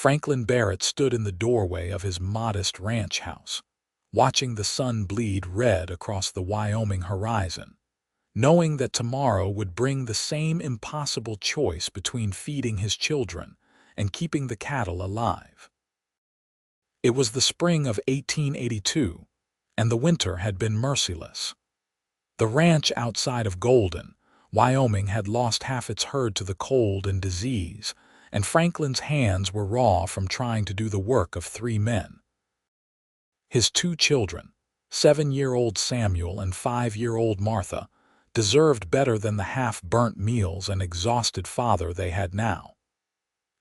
Franklin Barrett stood in the doorway of his modest ranch house, watching the sun bleed red across the Wyoming horizon, knowing that tomorrow would bring the same impossible choice between feeding his children and keeping the cattle alive. It was the spring of 1882, and the winter had been merciless. The ranch outside of Golden, Wyoming, had lost half its herd to the cold and disease, and Franklin's hands were raw from trying to do the work of 3 men. His 2 children, 7-year-old Samuel and 5-year-old Martha, deserved better than the half-burnt meals and exhausted father they had now.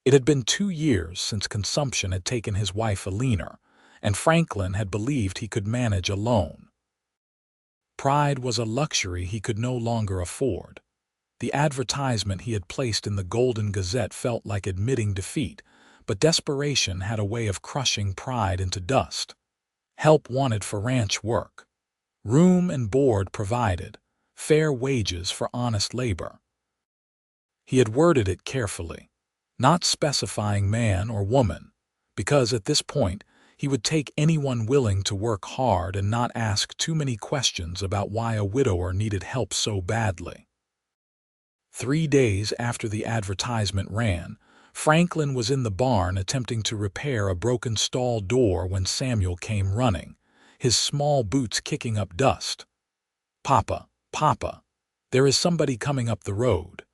It had been 2 years since consumption had taken his wife leaner, and Franklin had believed he could manage alone. Pride was a luxury he could no longer afford. The advertisement he had placed in the Golden Gazette felt like admitting defeat, but desperation had a way of crushing pride into dust. Help wanted for ranch work. Room and board provided. Fair wages for honest labor. He had worded it carefully, not specifying man or woman, because at this point he would take anyone willing to work hard and not ask too many questions about why a widower needed help so badly. 3 days after the advertisement ran, Franklin was in the barn attempting to repair a broken stall door when Samuel came running, his small boots kicking up dust. "Papa, Papa, there is somebody coming up the road."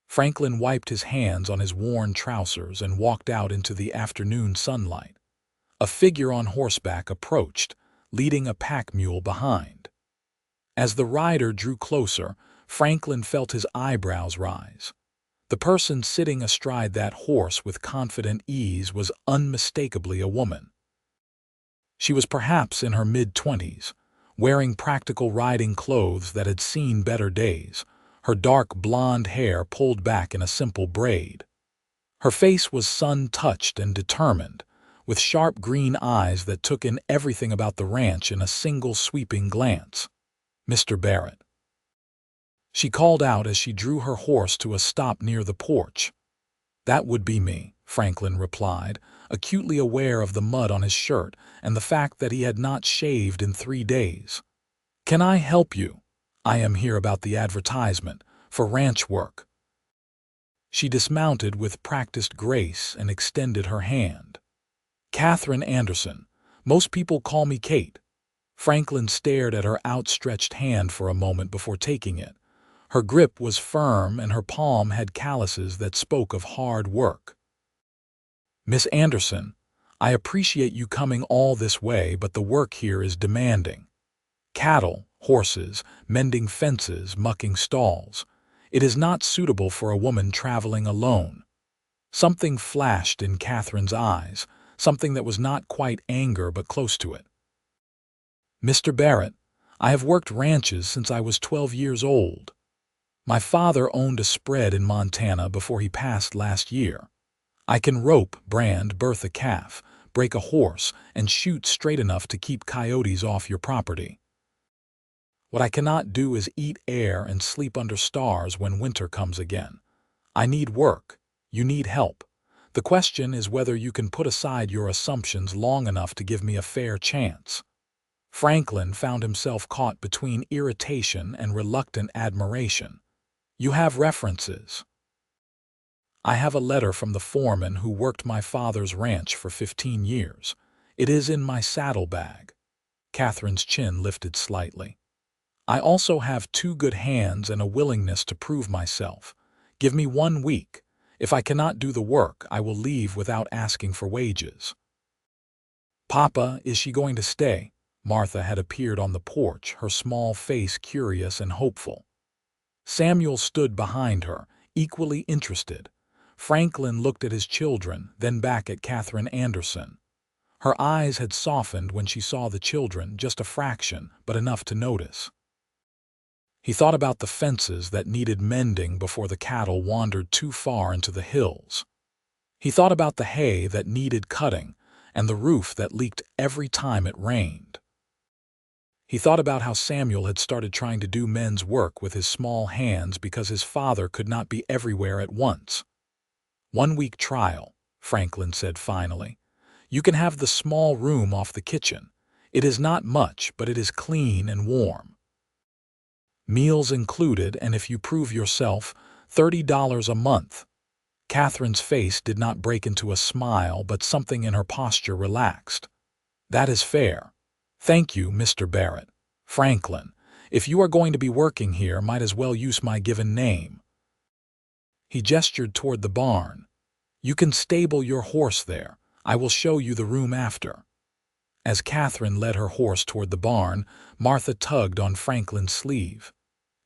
Franklin wiped his hands on his worn trousers and walked out into the afternoon sunlight. A figure on horseback approached, leading a pack mule behind. As the rider drew closer, Franklin felt his eyebrows rise. The person sitting astride that horse with confident ease was unmistakably a woman. She was perhaps in her mid-20s, wearing practical riding clothes that had seen better days, her dark blonde hair pulled back in a simple braid. Her face was sun-touched and determined, with sharp green eyes that took in everything about the ranch in a single sweeping glance. "Mr. Barrett." She called out as she drew her horse to a stop near the porch. "That would be me," Franklin replied, acutely aware of the mud on his shirt and the fact that he had not shaved in 3 days. "Can I help you? I am here about the advertisement, for ranch work." She dismounted with practiced grace and extended her hand. "Katherine Anderson. Most people call me Kate." Franklin stared at her outstretched hand for a moment before taking it. Her grip was firm and her palm had calluses that spoke of hard work. "Miss Anderson, I appreciate you coming all this way, but the work here is demanding. Cattle, horses, mending fences, mucking stalls. It is not suitable for a woman traveling alone." Something flashed in Katherine's eyes, something that was not quite anger but close to it. "Mr. Barrett, I have worked ranches since I was 12 years old. My father owned a spread in Montana before he passed last year. I can rope, brand, birth a calf, break a horse, and shoot straight enough to keep coyotes off your property. What I cannot do is eat air and sleep under stars when winter comes again. I need work. You need help. The question is whether you can put aside your assumptions long enough to give me a fair chance." Franklin found himself caught between irritation and reluctant admiration. "You have references." "I have a letter from the foreman who worked my father's ranch for 15 years. It is in my saddlebag." Katherine's chin lifted slightly. "I also have 2 good hands and a willingness to prove myself. Give me 1 week. If I cannot do the work, I will leave without asking for wages." "Papa, is she going to stay?" Martha had appeared on the porch, her small face curious and hopeful. Samuel stood behind her, equally interested. Franklin looked at his children, then back at Katherine Anderson. Her eyes had softened when she saw the children, just a fraction, but enough to notice. He thought about the fences that needed mending before the cattle wandered too far into the hills. He thought about the hay that needed cutting and the roof that leaked every time it rained. He thought about how Samuel had started trying to do men's work with his small hands because his father could not be everywhere at once. 1 week trial, Franklin said finally. "You can have the small room off the kitchen. It is not much, but it is clean and warm. Meals included, and if you prove yourself, $30 a month." Catherine's face did not break into a smile, but something in her posture relaxed. "That is fair. Thank you, Mr. Barrett. Franklin, if you are going to be working here, might as well use my given name." He gestured toward the barn. "You can stable your horse there. I will show you the room after." As Katherine led her horse toward the barn, Martha tugged on Franklin's sleeve.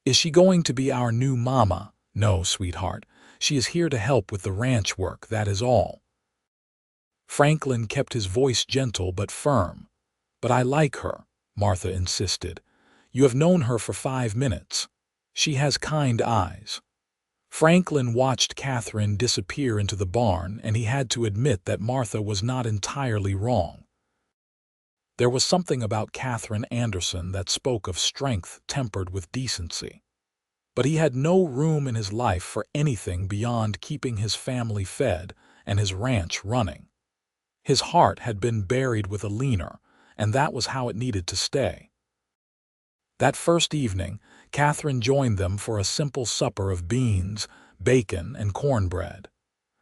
"Is she going to be our new mama?" "No, sweetheart. She is here to help with the ranch work, that is all." Franklin kept his voice gentle but firm. "But I like her," Martha insisted. "You have known her for 5 minutes. She has kind eyes." Franklin watched Katherine disappear into the barn, and he had to admit that Martha was not entirely wrong. There was something about Katherine Anderson that spoke of strength tempered with decency. But he had no room in his life for anything beyond keeping his family fed and his ranch running. His heart had been buried with a leaner, and that was how it needed to stay. That first evening, Katherine joined them for a simple supper of beans, bacon, and cornbread.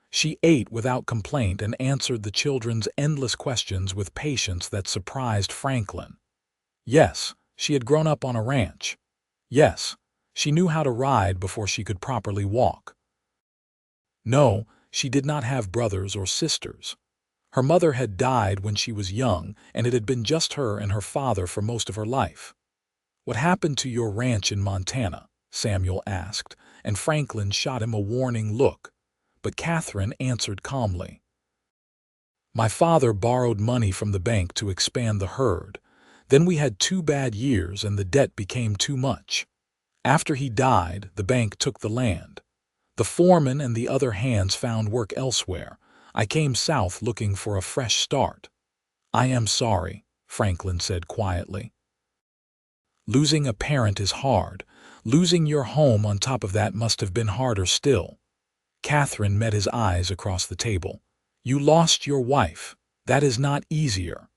She ate without complaint and answered the children's endless questions with patience that surprised Franklin. Yes, she had grown up on a ranch. Yes, she knew how to ride before she could properly walk. No, she did not have brothers or sisters. Her mother had died when she was young, and it had been just her and her father for most of her life. "What happened to your ranch in Montana?" Samuel asked, and Franklin shot him a warning look. But Katherine answered calmly. "My father borrowed money from the bank to expand the herd. Then we had 2 bad years and the debt became too much. After he died, the bank took the land. The foreman and the other hands found work elsewhere. I came south looking for a fresh start." "I am sorry," Franklin said quietly. "Losing a parent is hard. Losing your home on top of that must have been harder still." Katherine met his eyes across the table. "You lost your wife. That is not easier."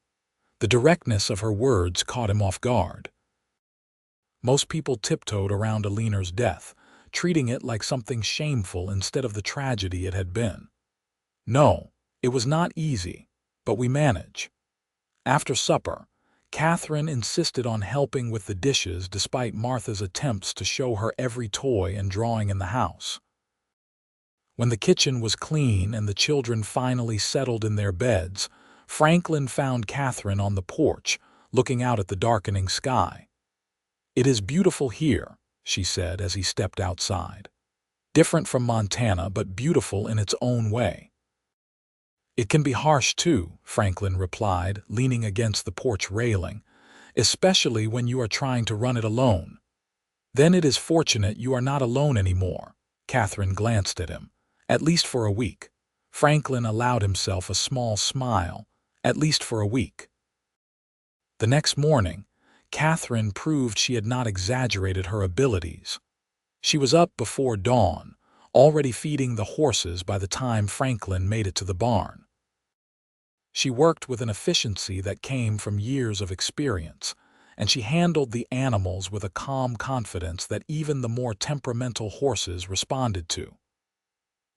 The directness of her words caught him off guard. Most people tiptoed around a leaner's death, treating it like something shameful instead of the tragedy it had been. "No, it was not easy, but we manage." After supper, Katherine insisted on helping with the dishes despite Martha's attempts to show her every toy and drawing in the house. When the kitchen was clean and the children finally settled in their beds, Franklin found Katherine on the porch, looking out at the darkening sky. "It is beautiful here," she said as he stepped outside. "Different from Montana, but beautiful in its own way." "It can be harsh too," Franklin replied, leaning against the porch railing, "especially when you are trying to run it alone." "Then it is fortunate you are not alone anymore." Katherine glanced at him. "At least for a week." Franklin allowed himself a small smile. "At least for a week." The next morning, Katherine proved she had not exaggerated her abilities. She was up before dawn, already feeding the horses by the time Franklin made it to the barn. She worked with an efficiency that came from years of experience, and she handled the animals with a calm confidence that even the more temperamental horses responded to.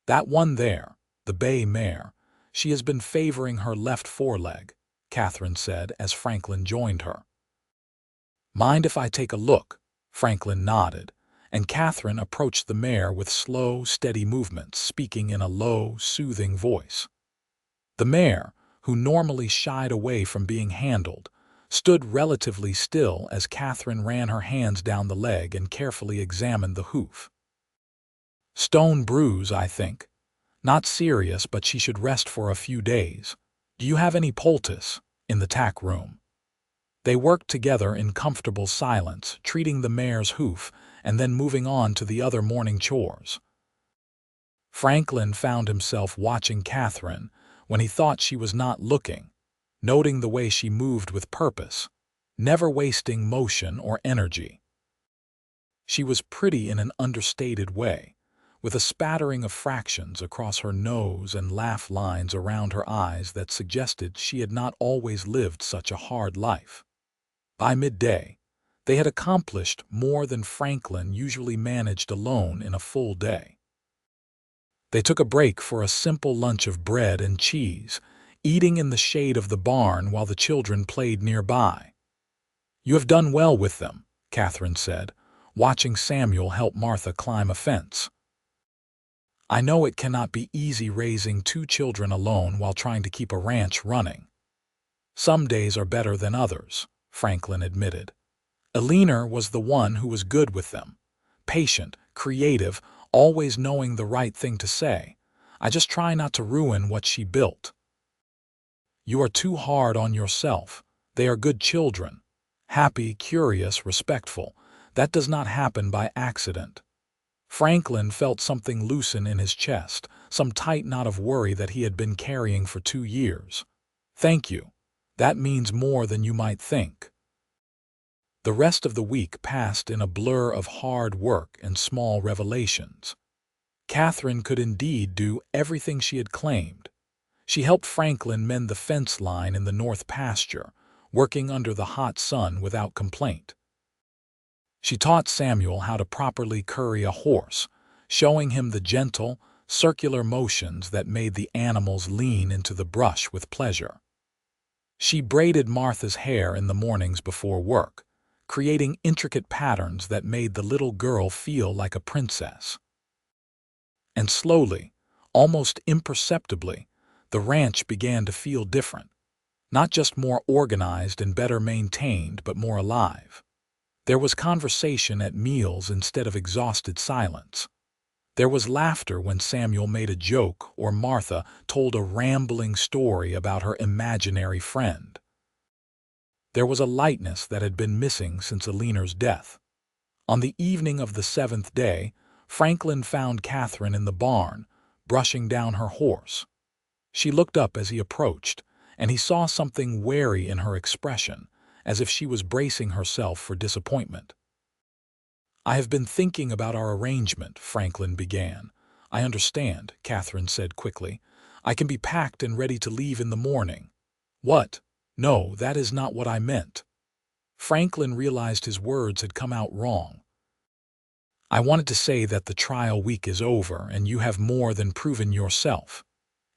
"That one there, the bay mare, she has been favoring her left foreleg," Katherine said as Franklin joined her. "Mind if I take a look?" Franklin nodded, and Katherine approached the mare with slow, steady movements, speaking in a low, soothing voice. The mare, who normally shied away from being handled, stood relatively still as Katherine ran her hands down the leg and carefully examined the hoof. "Stone bruise, I think. Not serious, but she should rest for a few days. Do you have any poultice?" In the tack room. They worked together in comfortable silence, treating the mare's hoof and then moving on to the other morning chores. Franklin found himself watching Katherine when he thought she was not looking, noting the way she moved with purpose, never wasting motion or energy. She was pretty in an understated way, with a spattering of fractions across her nose and laugh lines around her eyes that suggested she had not always lived such a hard life. By midday, they had accomplished more than Franklin usually managed alone in a full day. They took a break for a simple lunch of bread and cheese, eating in the shade of the barn while the children played nearby. "You have done well with them," Katherine said, watching Samuel help Martha climb a fence. "I know it cannot be easy raising two children alone while trying to keep a ranch running." "Some days are better than others," Franklin admitted. Eleanor was the one who was good with them. Patient, creative, always knowing the right thing to say. "I just try not to ruin what she built." "You are too hard on yourself. They are good children. Happy, curious, respectful. That does not happen by accident." Franklin felt something loosen in his chest, some tight knot of worry that he had been carrying for 2 years. "Thank you. That means more than you might think." The rest of the week passed in a blur of hard work and small revelations. Katherine could indeed do everything she had claimed. She helped Franklin mend the fence line in the north pasture, working under the hot sun without complaint. She taught Samuel how to properly curry a horse, showing him the gentle, circular motions that made the animals lean into the brush with pleasure. She braided Martha's hair in the mornings before work, creating intricate patterns that made the little girl feel like a princess. And slowly, almost imperceptibly, the ranch began to feel different. Not just more organized and better maintained, but more alive. There was conversation at meals instead of exhausted silence. There was laughter when Samuel made a joke or Martha told a rambling story about her imaginary friend. There was a lightness that had been missing since Eleanor's death. On the evening of the 7th day, Franklin found Katherine in the barn, brushing down her horse. She looked up as he approached, and he saw something wary in her expression, as if she was bracing herself for disappointment. "I have been thinking about our arrangement," Franklin began. "I understand," Katherine said quickly. "I can be packed and ready to leave in the morning." "What? No, that is not what I meant." Franklin realized his words had come out wrong. "I wanted to say that the trial week is over and you have more than proven yourself.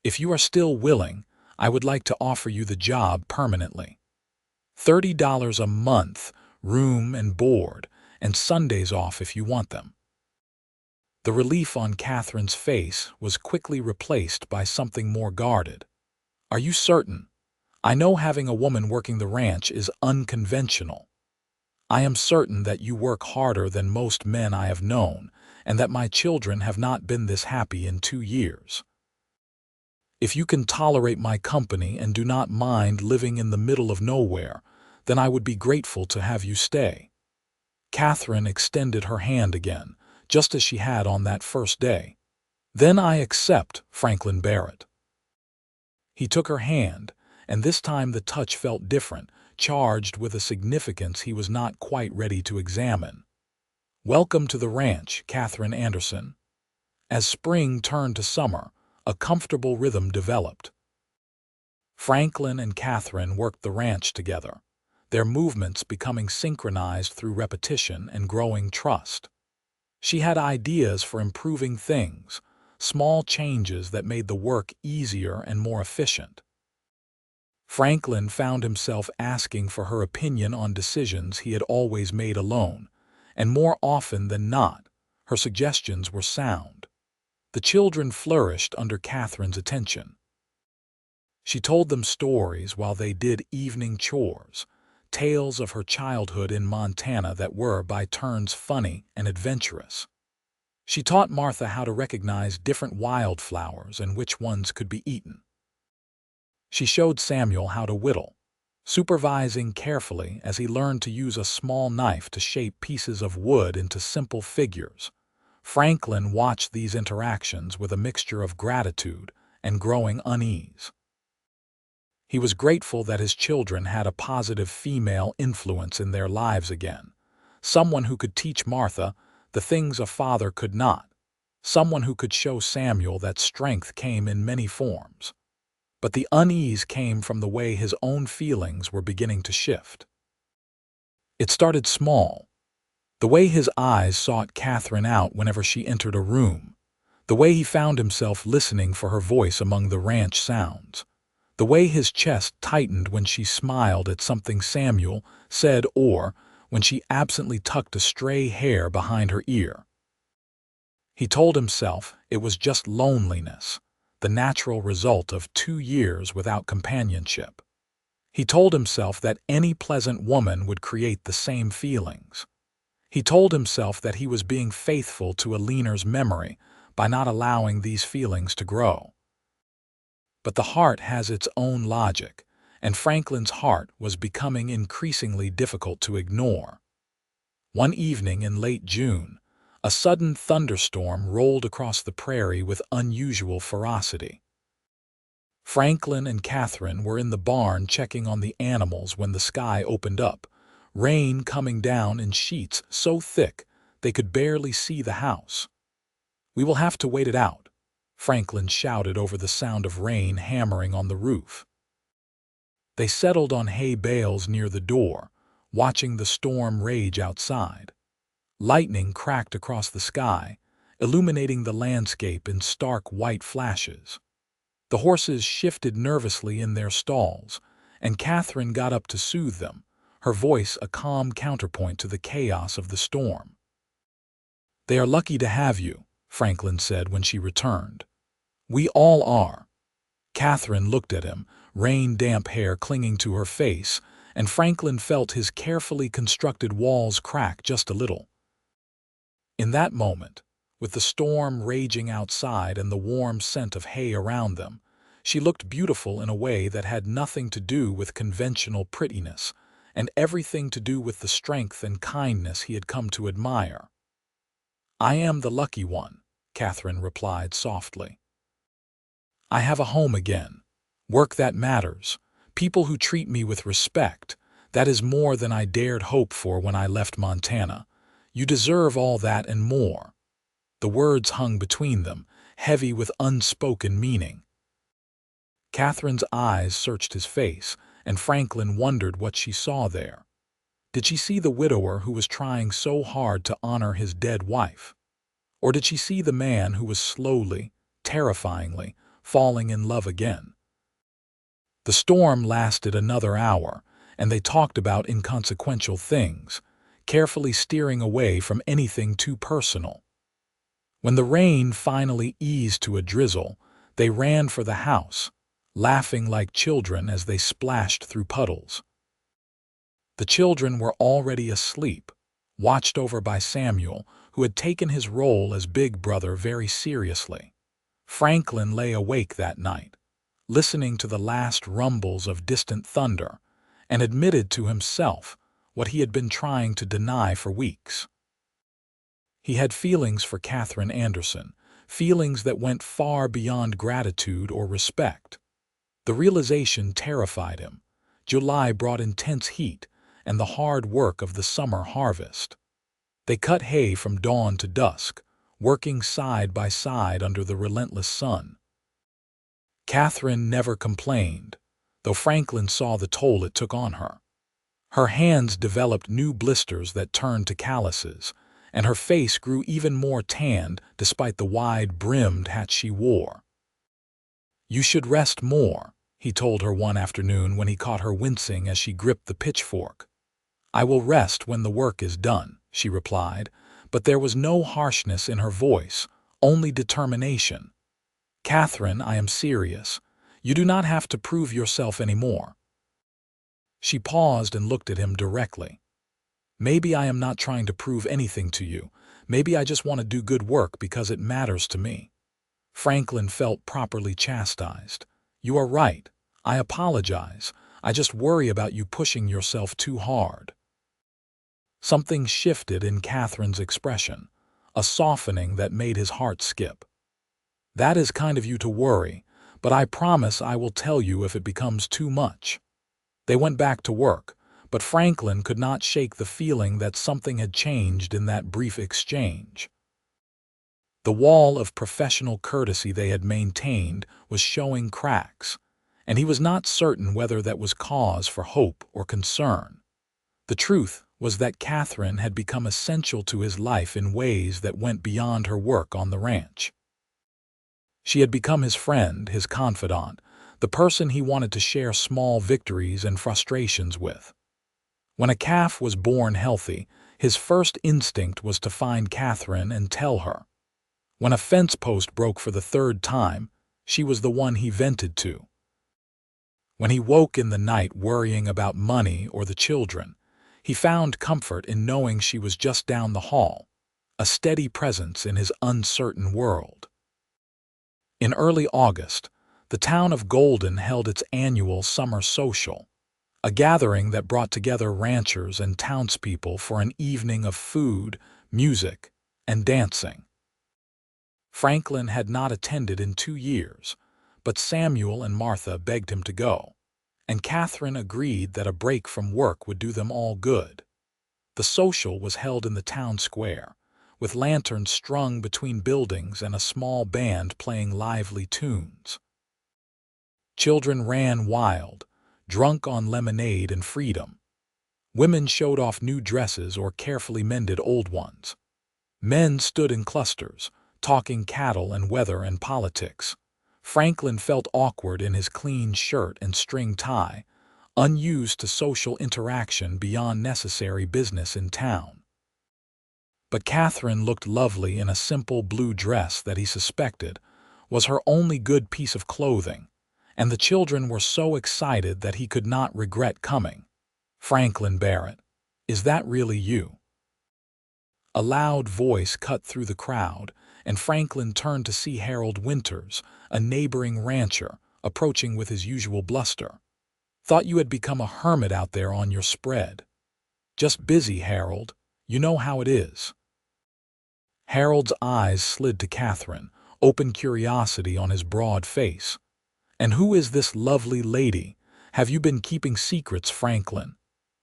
If you are still willing, I would like to offer you the job permanently. $30 a month, room and board, and Sundays off if you want them." The relief on Katherine's face was quickly replaced by something more guarded. "Are you certain? I know having a woman working the ranch is unconventional. I am certain that you work harder than most men I have known, and that my children have not been this happy in 2 years. If you can tolerate my company and do not mind living in the middle of nowhere, then I would be grateful to have you stay." Katherine extended her hand again, just as she had on that first day. "Then I accept, Franklin Barrett." He took her hand, and this time the touch felt different, charged with a significance he was not quite ready to examine. "Welcome to the ranch, Katherine Anderson." As spring turned to summer, a comfortable rhythm developed. Franklin and Katherine worked the ranch together, their movements becoming synchronized through repetition and growing trust. She had ideas for improving things, small changes that made the work easier and more efficient. Franklin found himself asking for her opinion on decisions he had always made alone, and more often than not, her suggestions were sound. The children flourished under Katherine's attention. She told them stories while they did evening chores, tales of her childhood in Montana that were, by turns, funny and adventurous. She taught Martha how to recognize different wildflowers and which ones could be eaten. She showed Samuel how to whittle, supervising carefully as he learned to use a small knife to shape pieces of wood into simple figures. Franklin watched these interactions with a mixture of gratitude and growing unease. He was grateful that his children had a positive female influence in their lives again, someone who could teach Martha the things a father could not, someone who could show Samuel that strength came in many forms. But the unease came from the way his own feelings were beginning to shift. It started small. The way his eyes sought Katherine out whenever she entered a room. The way he found himself listening for her voice among the ranch sounds. The way his chest tightened when she smiled at something Samuel said or when she absently tucked a stray hair behind her ear. He told himself it was just loneliness, the natural result of 2 years without companionship. He told himself that any pleasant woman would create the same feelings. He told himself that he was being faithful to Aliner's memory by not allowing these feelings to grow. But the heart has its own logic, and Franklin's heart was becoming increasingly difficult to ignore. One evening in late June, a sudden thunderstorm rolled across the prairie with unusual ferocity. Franklin and Katherine were in the barn checking on the animals when the sky opened up, rain coming down in sheets so thick they could barely see the house. "We will have to wait it out," Franklin shouted over the sound of rain hammering on the roof. They settled on hay bales near the door, watching the storm rage outside. Lightning cracked across the sky, illuminating the landscape in stark white flashes. The horses shifted nervously in their stalls, and Katherine got up to soothe them, her voice a calm counterpoint to the chaos of the storm. "They are lucky to have you," Franklin said when she returned. "We all are." Katherine looked at him, rain-damp hair clinging to her face, and Franklin felt his carefully constructed walls crack just a little. In that moment, with the storm raging outside and the warm scent of hay around them, she looked beautiful in a way that had nothing to do with conventional prettiness and everything to do with the strength and kindness he had come to admire. "I am the lucky one," Katherine replied softly. "I have a home again, work that matters, people who treat me with respect. That is more than I dared hope for when I left Montana. You deserve all that and more." The words hung between them, heavy with unspoken meaning. Katherine's eyes searched his face, and Franklin wondered what she saw there. Did she see the widower who was trying so hard to honor his dead wife? Or did she see the man who was slowly, terrifyingly, falling in love again? The storm lasted another hour, and they talked about inconsequential things, carefully steering away from anything too personal. When the rain finally eased to a drizzle, they ran for the house, laughing like children as they splashed through puddles. The children were already asleep, watched over by Samuel, who had taken his role as big brother very seriously. Franklin lay awake that night, listening to the last rumbles of distant thunder, and admitted to himself what he had been trying to deny for weeks. He had feelings for Katherine Anderson, feelings that went far beyond gratitude or respect. The realization terrified him. July brought intense heat and the hard work of the summer harvest. They cut hay from dawn to dusk, working side by side under the relentless sun. Katherine never complained, though Franklin saw the toll it took on her. Her hands developed new blisters that turned to calluses, and her face grew even more tanned despite the wide-brimmed hat she wore. "You should rest more," he told her one afternoon when he caught her wincing as she gripped the pitchfork. "I will rest when the work is done," she replied, but there was no harshness in her voice, only determination. "Katherine, I am serious. You do not have to prove yourself anymore." She paused and looked at him directly. "Maybe I am not trying to prove anything to you. Maybe I just want to do good work because it matters to me." Franklin felt properly chastised. "You are right. I apologize. I just worry about you pushing yourself too hard." Something shifted in Katherine's expression, a softening that made his heart skip. "That is kind of you to worry, but I promise I will tell you if it becomes too much." They went back to work, but Franklin could not shake the feeling that something had changed in that brief exchange. The wall of professional courtesy they had maintained was showing cracks, and he was not certain whether that was cause for hope or concern. The truth was that Katherine had become essential to his life in ways that went beyond her work on the ranch. She had become his friend, his confidant, the person he wanted to share small victories and frustrations with. When a calf was born healthy, his first instinct was to find Katherine and tell her. When a fence post broke for the third time, she was the one he vented to. When he woke in the night worrying about money or the children, he found comfort in knowing she was just down the hall, a steady presence in his uncertain world. In early August, the town of Golden held its annual summer social, a gathering that brought together ranchers and townspeople for an evening of food, music, and dancing. Franklin had not attended in 2 years, but Samuel and Martha begged him to go, and Katherine agreed that a break from work would do them all good. The social was held in the town square, with lanterns strung between buildings and a small band playing lively tunes. Children ran wild, drunk on lemonade and freedom. Women showed off new dresses or carefully mended old ones. Men stood in clusters, talking cattle and weather and politics. Franklin felt awkward in his clean shirt and string tie, unused to social interaction beyond necessary business in town. But Katherine looked lovely in a simple blue dress that he suspected was her only good piece of clothing, and the children were so excited that he could not regret coming. "Franklin Barrett, is that really you?" A loud voice cut through the crowd, and Franklin turned to see Harold Winters, a neighboring rancher, approaching with his usual bluster. "Thought you had become a hermit out there on your spread." "Just busy, Harold. You know how it is." Harold's eyes slid to Katherine, open curiosity on his broad face. "And who is this lovely lady? Have you been keeping secrets, Franklin?"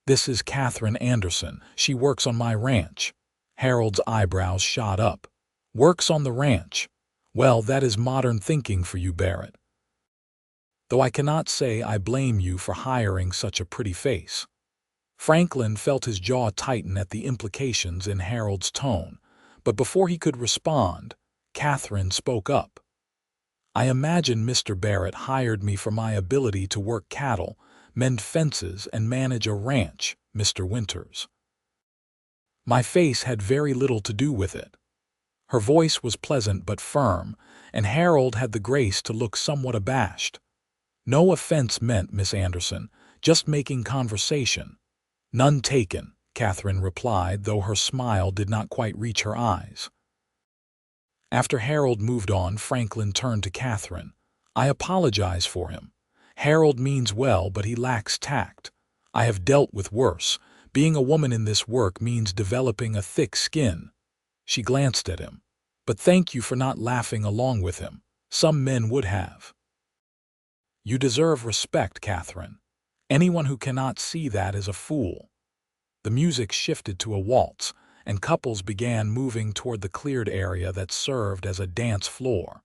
"This is Katherine Anderson. She works on my ranch." Harold's eyebrows shot up. "Works on the ranch? Well, that is modern thinking for you, Barrett. Though I cannot say I blame you for hiring such a pretty face." Franklin felt his jaw tighten at the implications in Harold's tone, but before he could respond, Katherine spoke up. "I imagine Mr. Barrett hired me for my ability to work cattle, mend fences, and manage a ranch, Mr. Winters. My face had very little to do with it." Her voice was pleasant but firm, and Harold had the grace to look somewhat abashed. "No offense meant, Miss Anderson, just making conversation." "None taken," Katherine replied, though her smile did not quite reach her eyes. After Harold moved on, Franklin turned to Katherine. "I apologize for him. Harold means well, but he lacks tact. I have dealt with worse. Being a woman in this work means developing a thick skin." She glanced at him. "But thank you for not laughing along with him. Some men would have." "You deserve respect, Katherine. Anyone who cannot see that is a fool." The music shifted to a waltz, and couples began moving toward the cleared area that served as a dance floor.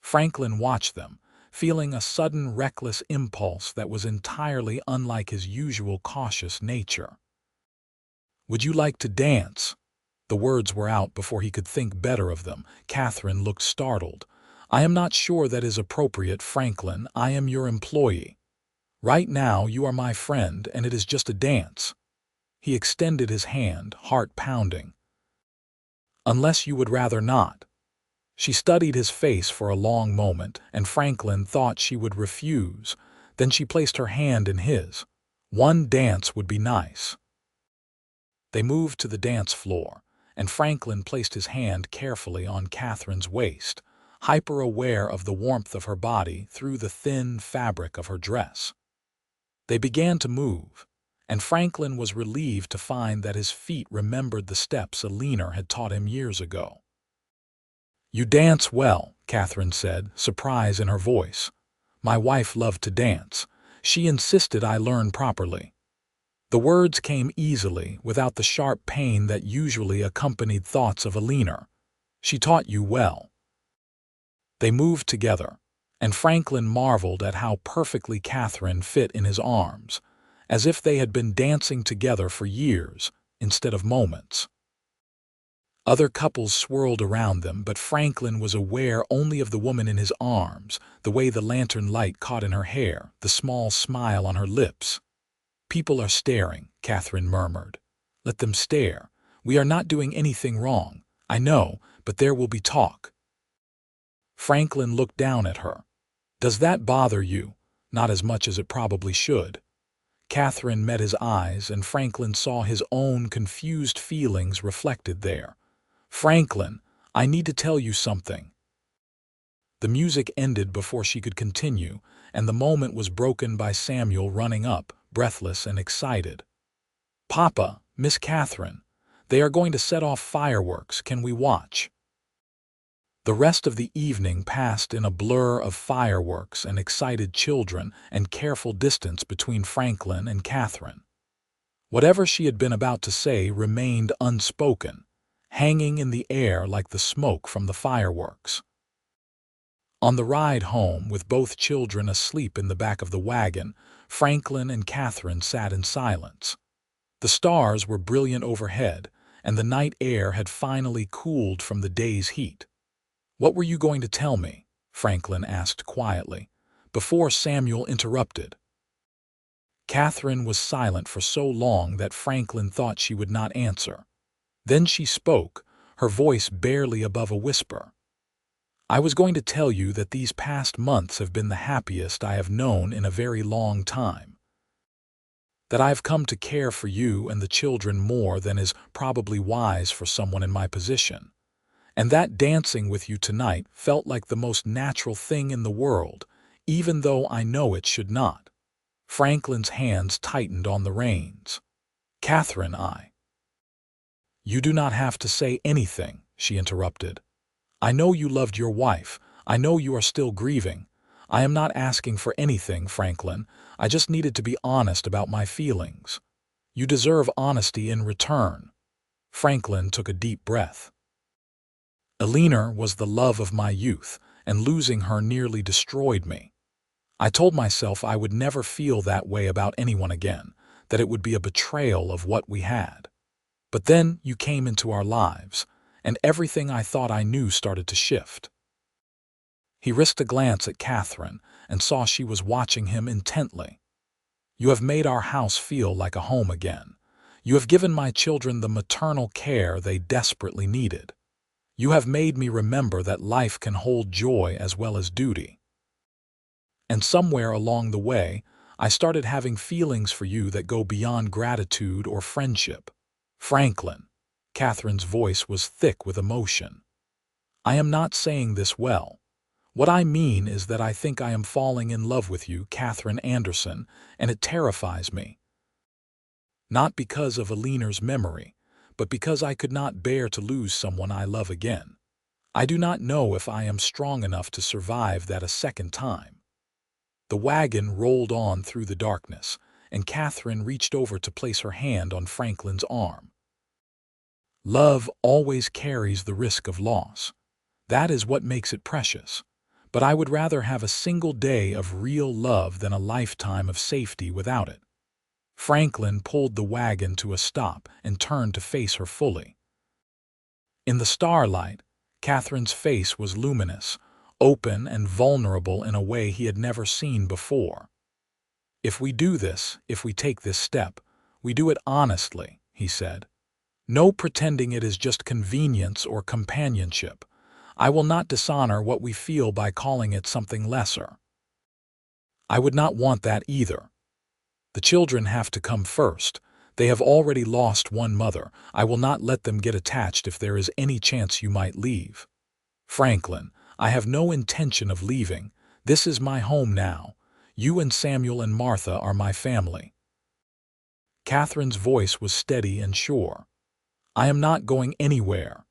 Franklin watched them, feeling a sudden reckless impulse that was entirely unlike his usual cautious nature. "Would you like to dance?" The words were out before he could think better of them. Katherine looked startled. "I am not sure that is appropriate, Franklin. I am your employee. Right now you are my friend, and it is just a dance." He extended his hand, heart pounding. "Unless you would rather not." She studied his face for a long moment, and Franklin thought she would refuse. Then she placed her hand in his. "One dance would be nice." They moved to the dance floor, and Franklin placed his hand carefully on Katherine's waist, hyper-aware of the warmth of her body through the thin fabric of her dress. They began to move, and Franklin was relieved to find that his feet remembered the steps Alina had taught him years ago. "You dance well," Katherine said, surprise in her voice. "My wife loved to dance. She insisted I learn properly." The words came easily, without the sharp pain that usually accompanied thoughts of Alina. She taught you well." They moved together, and Franklin marveled at how perfectly Katherine fit in his arms, as if they had been dancing together for years instead of moments. Other couples swirled around them, but Franklin was aware only of the woman in his arms, the way the lantern light caught in her hair, the small smile on her lips. "People are staring," Katherine murmured. "Let them stare. We are not doing anything wrong. I know, but there will be talk." Franklin looked down at her. "Does that bother you?" "Not as much as it probably should." Katherine met his eyes, and Franklin saw his own confused feelings reflected there. "Franklin, I need to tell you something." The music ended before she could continue, and the moment was broken by Samuel running up, breathless and excited. "Papa, Miss Katherine, they are going to set off fireworks. Can we watch?" The rest of the evening passed in a blur of fireworks and excited children and careful distance between Franklin and Katherine. Whatever she had been about to say remained unspoken, hanging in the air like the smoke from the fireworks. On the ride home, with both children asleep in the back of the wagon, Franklin and Katherine sat in silence. The stars were brilliant overhead, and the night air had finally cooled from the day's heat. "What were you going to tell me?" Franklin asked quietly, before Samuel interrupted. Katherine was silent for so long that Franklin thought she would not answer. Then she spoke, her voice barely above a whisper. "I was going to tell you that these past months have been the happiest I have known in a very long time. That I have come to care for you and the children more than is probably wise for someone in my position. And that dancing with you tonight felt like the most natural thing in the world, even though I know it should not." Franklin's hands tightened on the reins. "Katherine, You do not have to say anything," she interrupted. "I know you loved your wife. I know you are still grieving. I am not asking for anything, Franklin. I just needed to be honest about my feelings. You deserve honesty in return." Franklin took a deep breath. "Eleanor was the love of my youth, and losing her nearly destroyed me. I told myself I would never feel that way about anyone again, that it would be a betrayal of what we had. But then you came into our lives, and everything I thought I knew started to shift." He risked a glance at Katherine and saw she was watching him intently. "You have made our house feel like a home again. You have given my children the maternal care they desperately needed. You have made me remember that life can hold joy as well as duty. And somewhere along the way, I started having feelings for you that go beyond gratitude or friendship. Franklin." Katherine's voice was thick with emotion. "I am not saying this well. What I mean is that I think I am falling in love with you, Katherine Anderson, and it terrifies me. Not because of Eleanor's memory, but because I could not bear to lose someone I love again. I do not know if I am strong enough to survive that a second time." The wagon rolled on through the darkness, and Katherine reached over to place her hand on Franklin's arm. "Love always carries the risk of loss. That is what makes it precious. But I would rather have a single day of real love than a lifetime of safety without it." Franklin pulled the wagon to a stop and turned to face her fully. In the starlight, Katherine's face was luminous, open and vulnerable in a way he had never seen before. "If we do this, if we take this step, we do it honestly," he said. "No pretending it is just convenience or companionship. I will not dishonor what we feel by calling it something lesser. I would not want that either. The children have to come first. They have already lost one mother. I will not let them get attached if there is any chance you might leave. Franklin, I have no intention of leaving. This is my home now. You and Samuel and Martha are my family." Katherine's voice was steady and sure. "I am not going anywhere."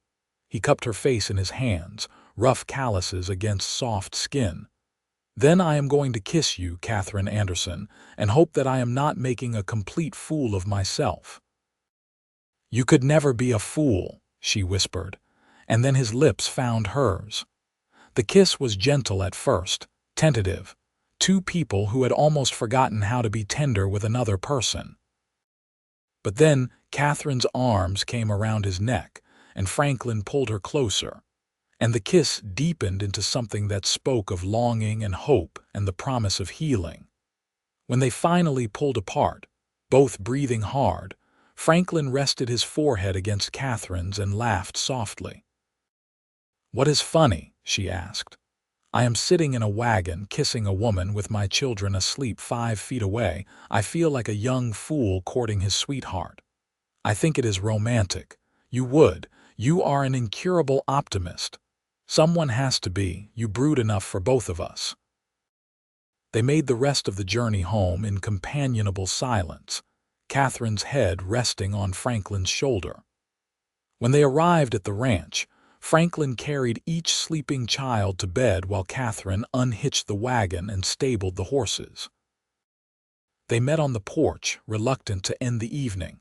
He cupped her face in his hands, rough calluses against soft skin. "Then I am going to kiss you, Katherine Anderson, and hope that I am not making a complete fool of myself." "You could never be a fool," she whispered, and then his lips found hers. The kiss was gentle at first, tentative, two people who had almost forgotten how to be tender with another person. But then Catherine's arms came around his neck, and Franklin pulled her closer, and the kiss deepened into something that spoke of longing and hope and the promise of healing. When they finally pulled apart, both breathing hard, Franklin rested his forehead against Catherine's and laughed softly. "What is funny?" she asked. "I am sitting in a wagon kissing a woman with my children asleep 5 feet away. I feel like a young fool courting his sweetheart. I think it is romantic. You would. You are an incurable optimist. Someone has to be. You brood enough for both of us." They made the rest of the journey home in companionable silence, Catherine's head resting on Franklin's shoulder. When they arrived at the ranch, Franklin carried each sleeping child to bed while Katherine unhitched the wagon and stabled the horses. They met on the porch, reluctant to end the evening.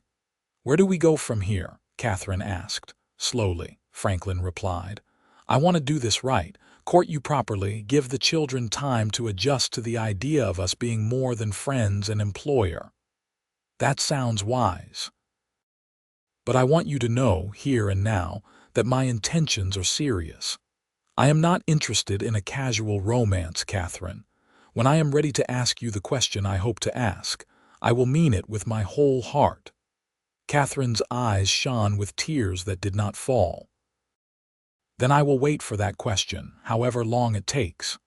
"Where do we go from here?" Katherine asked. "Slowly," Franklin replied. "I want to do this right, court you properly, give the children time to adjust to the idea of us being more than friends and employer." "That sounds wise. But I want you to know, here and now, that my intentions are serious. I am not interested in a casual romance, Katherine. When I am ready to ask you the question I hope to ask, I will mean it with my whole heart." Catherine's eyes shone with tears that did not fall. "Then I will wait for that question, however long it takes."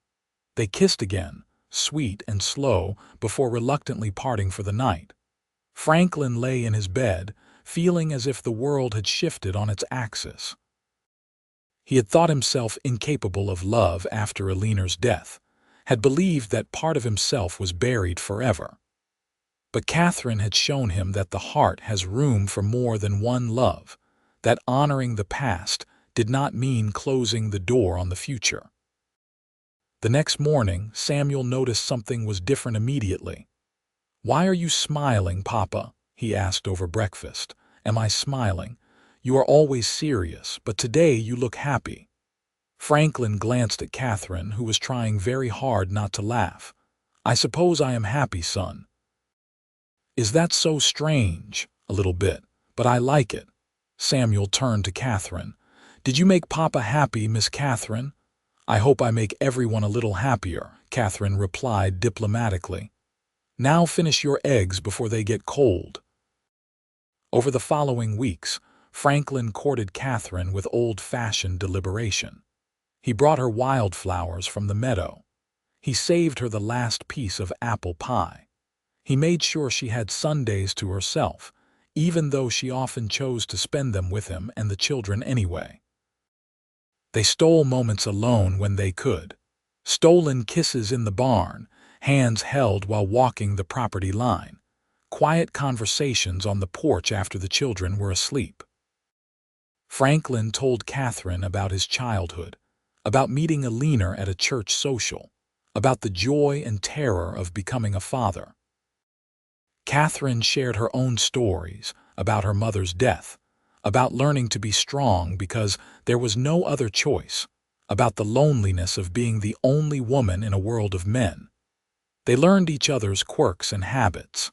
They kissed again, sweet and slow, before reluctantly parting for the night. Franklin lay in his bed, feeling as if the world had shifted on its axis. He had thought himself incapable of love after Eleanor's death, had believed that part of himself was buried forever. But Katherine had shown him that the heart has room for more than one love, that honoring the past did not mean closing the door on the future. The next morning, Samuel noticed something was different immediately. "Why are you smiling, Papa?" he asked over breakfast. "Am I smiling? You are always serious, but today you look happy." Franklin glanced at Katherine, who was trying very hard not to laugh. "I suppose I am happy, son." "Is that so strange?" "A little bit, but I like it." Samuel turned to Katherine. "Did you make Papa happy, Miss Katherine?" "I hope I make everyone a little happier," Katherine replied diplomatically. "Now finish your eggs before they get cold." Over the following weeks, Franklin courted Katherine with old-fashioned deliberation. He brought her wildflowers from the meadow. He saved her the last piece of apple pie. He made sure she had Sundays to herself, even though she often chose to spend them with him and the children anyway. They stole moments alone when they could. Stolen kisses in the barn, hands held while walking the property line, quiet conversations on the porch after the children were asleep. Franklin told Katherine about his childhood, about meeting Eleanor at a church social, about the joy and terror of becoming a father. Katherine shared her own stories about her mother's death, about learning to be strong because there was no other choice, about the loneliness of being the only woman in a world of men. They learned each other's quirks and habits.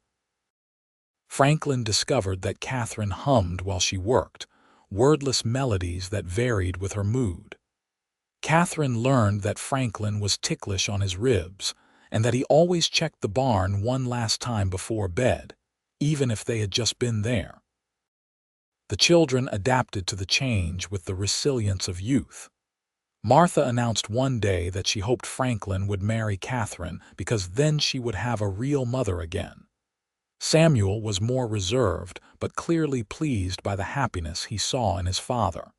Franklin discovered that Katherine hummed while she worked, wordless melodies that varied with her mood. Katherine learned that Franklin was ticklish on his ribs, and that he always checked the barn one last time before bed, even if they had just been there. The children adapted to the change with the resilience of youth. Martha announced one day that she hoped Franklin would marry Katherine because then she would have a real mother again. Samuel was more reserved, but clearly pleased by the happiness he saw in his father.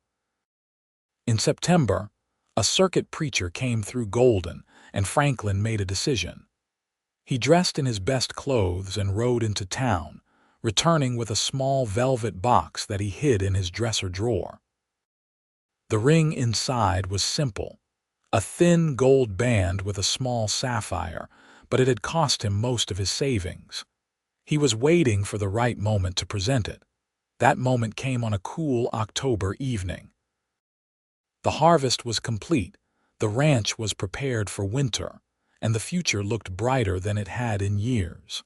In September, a circuit preacher came through Golden, and Franklin made a decision. He dressed in his best clothes and rode into town, returning with a small velvet box that he hid in his dresser drawer. The ring inside was simple, a thin gold band with a small sapphire, but it had cost him most of his savings. He was waiting for the right moment to present it. That moment came on a cool October evening. The harvest was complete, the ranch was prepared for winter, and the future looked brighter than it had in years.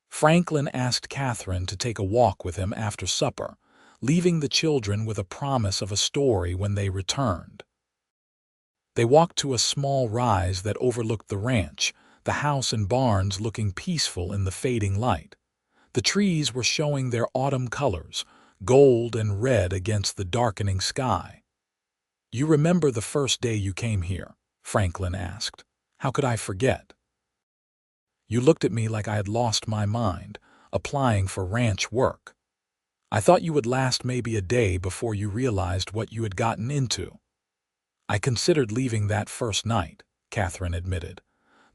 Franklin asked Katherine to take a walk with him after supper, leaving the children with a promise of a story when they returned. They walked to a small rise that overlooked the ranch, the house and barns looking peaceful in the fading light. The trees were showing their autumn colors, gold and red against the darkening sky. "You remember the first day you came here?" Franklin asked. "How could I forget? You looked at me like I had lost my mind, applying for ranch work. I thought you would last maybe a day before you realized what you had gotten into." "I considered leaving that first night," Katherine admitted.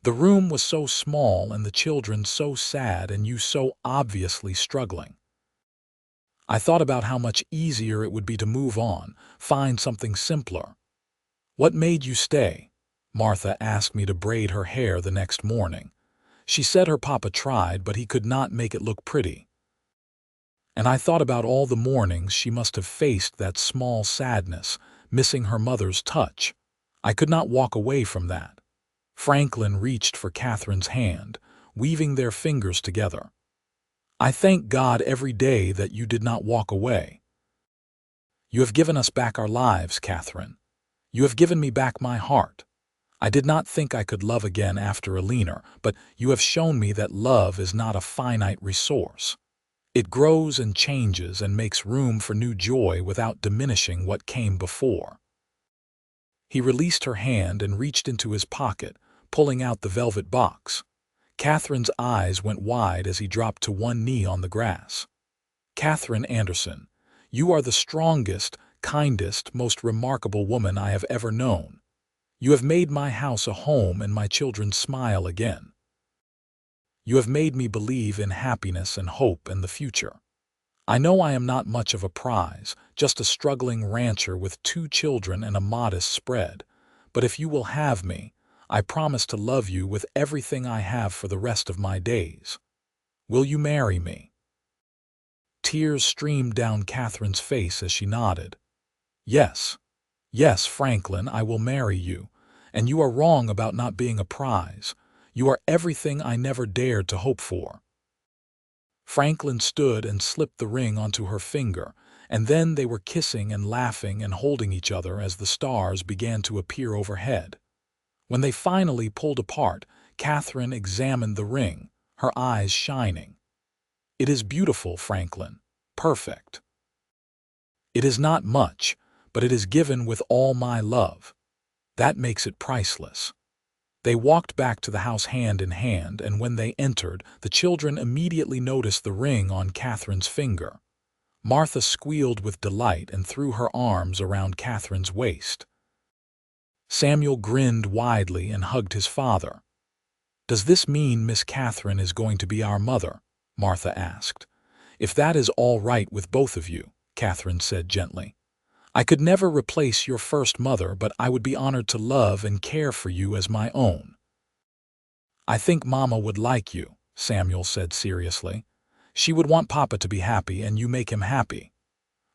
"The room was so small and the children so sad and you so obviously struggling. I thought about how much easier it would be to move on, find something simpler." "What made you stay?" Martha asked me to braid her hair the next morning. She said her papa tried, but he could not make it look pretty. And I thought about all the mornings she must have faced that small sadness, missing her mother's touch. I could not walk away from that. Franklin reached for Katherine's hand, weaving their fingers together. "I thank God every day that you did not walk away. You have given us back our lives, Katherine. You have given me back my heart. I did not think I could love again after Alina, but you have shown me that love is not a finite resource. It grows and changes and makes room for new joy without diminishing what came before." He released her hand and reached into his pocket, pulling out the velvet box. Katherine's eyes went wide as he dropped to one knee on the grass. "Katherine Anderson, you are the strongest, kindest, most remarkable woman I have ever known. You have made my house a home and my children smile again. You have made me believe in happiness and hope and the future. I know I am not much of a prize, just a struggling rancher with 2 children and a modest spread, but if you will have me, I promise to love you with everything I have for the rest of my days. Will you marry me?" Tears streamed down Katherine's face as she nodded. "Yes, yes, Franklin, I will marry you, and you are wrong about not being a prize. You are everything I never dared to hope for." Franklin stood and slipped the ring onto her finger, and then they were kissing and laughing and holding each other as the stars began to appear overhead. When they finally pulled apart, Katherine examined the ring, her eyes shining. "It is beautiful, Franklin. Perfect. It is not much, but it is given with all my love. That makes it priceless." They walked back to the house hand in hand, and when they entered, the children immediately noticed the ring on Katherine's finger. Martha squealed with delight and threw her arms around Katherine's waist. Samuel grinned widely and hugged his father. "Does this mean Miss Katherine is going to be our mother?" Martha asked. "If that is all right with both of you," Katherine said gently. "I could never replace your first mother, but I would be honored to love and care for you as my own." "I think Mama would like you," Samuel said seriously. "She would want Papa to be happy, and you make him happy."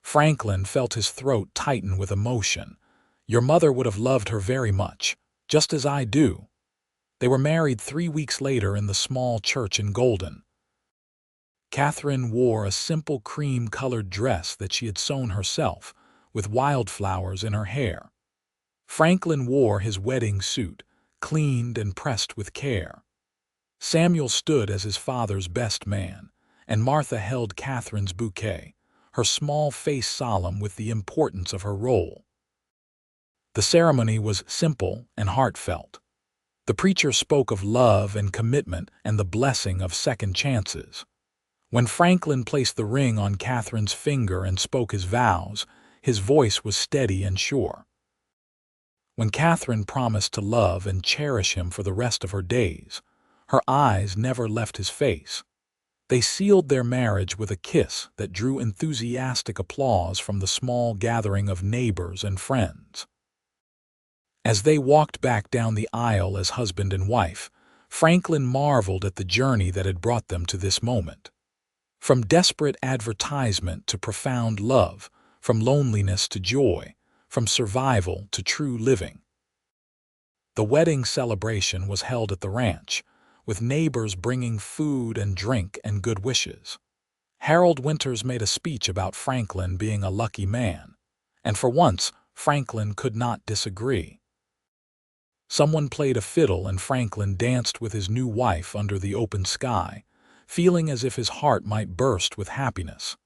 Franklin felt his throat tighten with emotion. "Your mother would have loved her very much, just as I do." They were married 3 weeks later in the small church in Golden. Katherine wore a simple cream-colored dress that she had sewn herself, with wildflowers in her hair. Franklin wore his wedding suit, cleaned and pressed with care. Samuel stood as his father's best man, and Martha held Katherine's bouquet, her small face solemn with the importance of her role. The ceremony was simple and heartfelt. The preacher spoke of love and commitment and the blessing of second chances. When Franklin placed the ring on Katherine's finger and spoke his vows, his voice was steady and sure. When Katherine promised to love and cherish him for the rest of her days, her eyes never left his face. They sealed their marriage with a kiss that drew enthusiastic applause from the small gathering of neighbors and friends. As they walked back down the aisle as husband and wife, Franklin marveled at the journey that had brought them to this moment. From desperate advertisement to profound love, from loneliness to joy, from survival to true living. The wedding celebration was held at the ranch, with neighbors bringing food and drink and good wishes. Harold Winters made a speech about Franklin being a lucky man, and for once Franklin could not disagree. Someone played a fiddle and Franklin danced with his new wife under the open sky, feeling as if his heart might burst with happiness.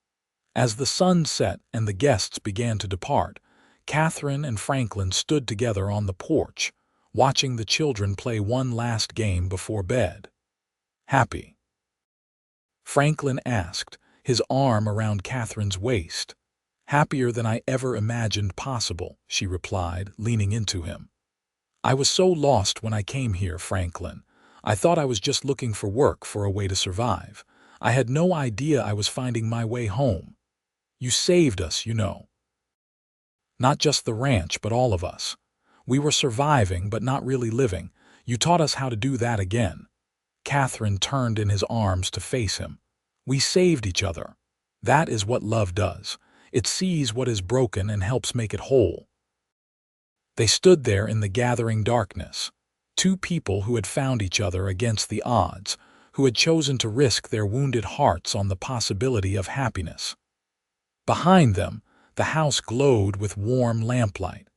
As the sun set and the guests began to depart, Katherine and Franklin stood together on the porch, watching the children play one last game before bed. "Happy?" Franklin asked, his arm around Katherine's waist. "Happier than I ever imagined possible," she replied, leaning into him. "I was so lost when I came here, Franklin. I thought I was just looking for work, for a way to survive. I had no idea I was finding my way home. You saved us, you know. Not just the ranch, but all of us. We were surviving, but not really living. You taught us how to do that again." Katherine turned in his arms to face him. "We saved each other. That is what love does. It sees what is broken and helps make it whole." They stood there in the gathering darkness, two people who had found each other against the odds, who had chosen to risk their wounded hearts on the possibility of happiness. Behind them, the house glowed with warm lamplight.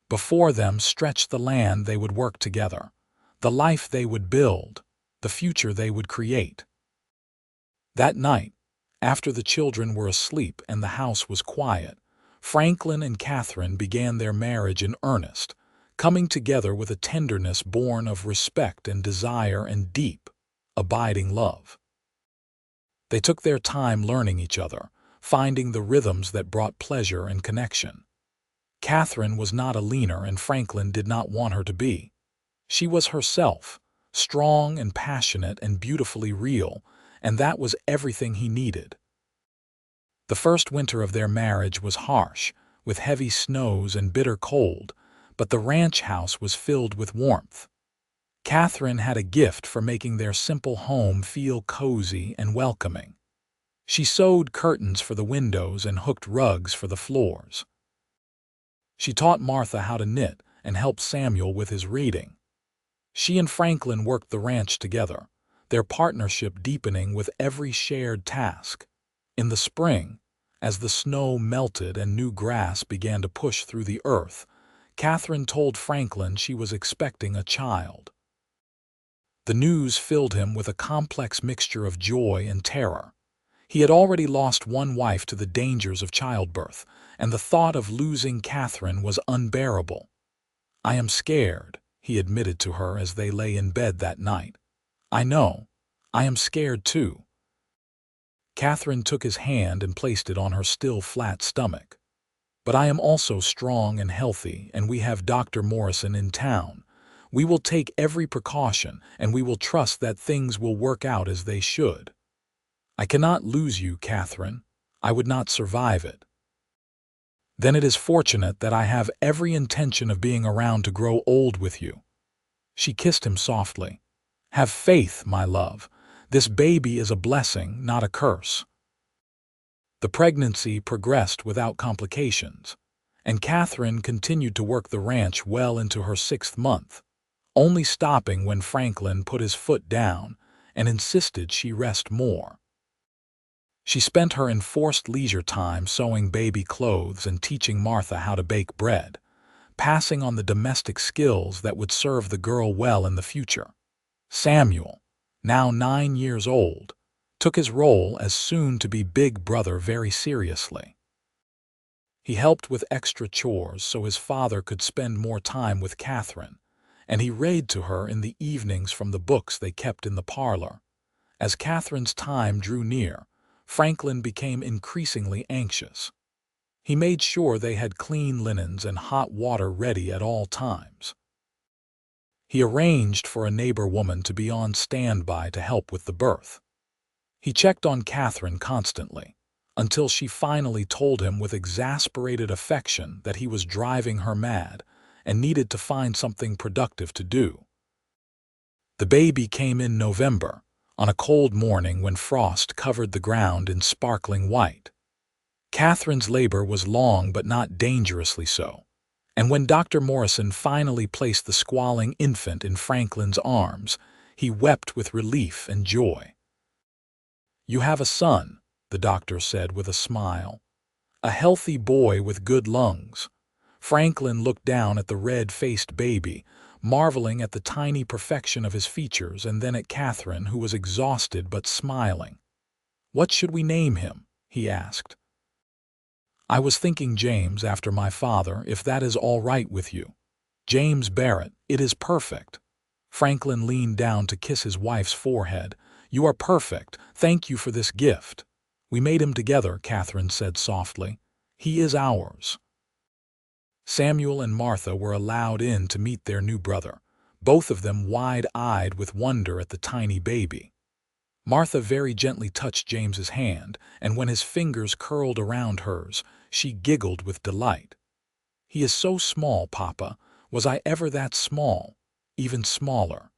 Before them stretched the land they would work together, the life they would build, the future they would create. That night, after the children were asleep and the house was quiet, Franklin and Katherine began their marriage in earnest, coming together with a tenderness born of respect and desire and deep, abiding love. They took their time learning each other, finding the rhythms that brought pleasure and connection. Katherine was not a leaner, and Franklin did not want her to be. She was herself, strong and passionate and beautifully real, and that was everything he needed. The first winter of their marriage was harsh, with heavy snows and bitter cold, but the ranch house was filled with warmth. Katherine had a gift for making their simple home feel cozy and welcoming. She sewed curtains for the windows and hooked rugs for the floors. She taught Martha how to knit and helped Samuel with his reading. She and Franklin worked the ranch together, their partnership deepening with every shared task. In the spring, as the snow melted and new grass began to push through the earth, Katherine told Franklin she was expecting a child. The news filled him with a complex mixture of joy and terror. He had already lost one wife to the dangers of childbirth, and the thought of losing Katherine was unbearable. "I am scared," he admitted to her as they lay in bed that night. "I know. I am scared too." Katherine took his hand and placed it on her still flat stomach. "But I am also strong and healthy, and we have Dr. Morrison in town. We will take every precaution, and we will trust that things will work out as they should. I cannot lose you, Katherine. I would not survive it." "Then it is fortunate that I have every intention of being around to grow old with you." She kissed him softly. "Have faith, my love. This baby is a blessing, not a curse." The pregnancy progressed without complications, and Katherine continued to work the ranch well into her 6th month, only stopping when Franklin put his foot down and insisted she rest more. She spent her enforced leisure time sewing baby clothes and teaching Martha how to bake bread, passing on the domestic skills that would serve the girl well in the future. Samuel, now 9 years old, took his role as soon-to-be big brother very seriously. He helped with extra chores so his father could spend more time with Katherine, and he read to her in the evenings from the books they kept in the parlor. As Katherine's time drew near, Franklin became increasingly anxious. He made sure they had clean linens and hot water ready at all times. He arranged for a neighbor woman to be on standby to help with the birth. He checked on Katherine constantly, until she finally told him with exasperated affection that he was driving her mad and needed to find something productive to do. The baby came in November, on a cold morning when frost covered the ground in sparkling white. Catherine's labor was long but not dangerously so, and when Dr. Morrison finally placed the squalling infant in Franklin's arms, he wept with relief and joy. "You have a son," the doctor said with a smile. "A healthy boy with good lungs." Franklin looked down at the red-faced baby, marveling at the tiny perfection of his features, and then at Katherine, who was exhausted but smiling. "What should we name him?" he asked. "I was thinking James, after my father, if that is all right with you." "James Barrett, it is perfect." Franklin leaned down to kiss his wife's forehead. "You are perfect. Thank you for this gift." "We made him together," Katherine said softly. "He is ours." Samuel and Martha were allowed in to meet their new brother, both of them wide-eyed with wonder at the tiny baby. Martha very gently touched James's hand, and when his fingers curled around hers, she giggled with delight. "He is so small, Papa. Was I ever that small? Even smaller."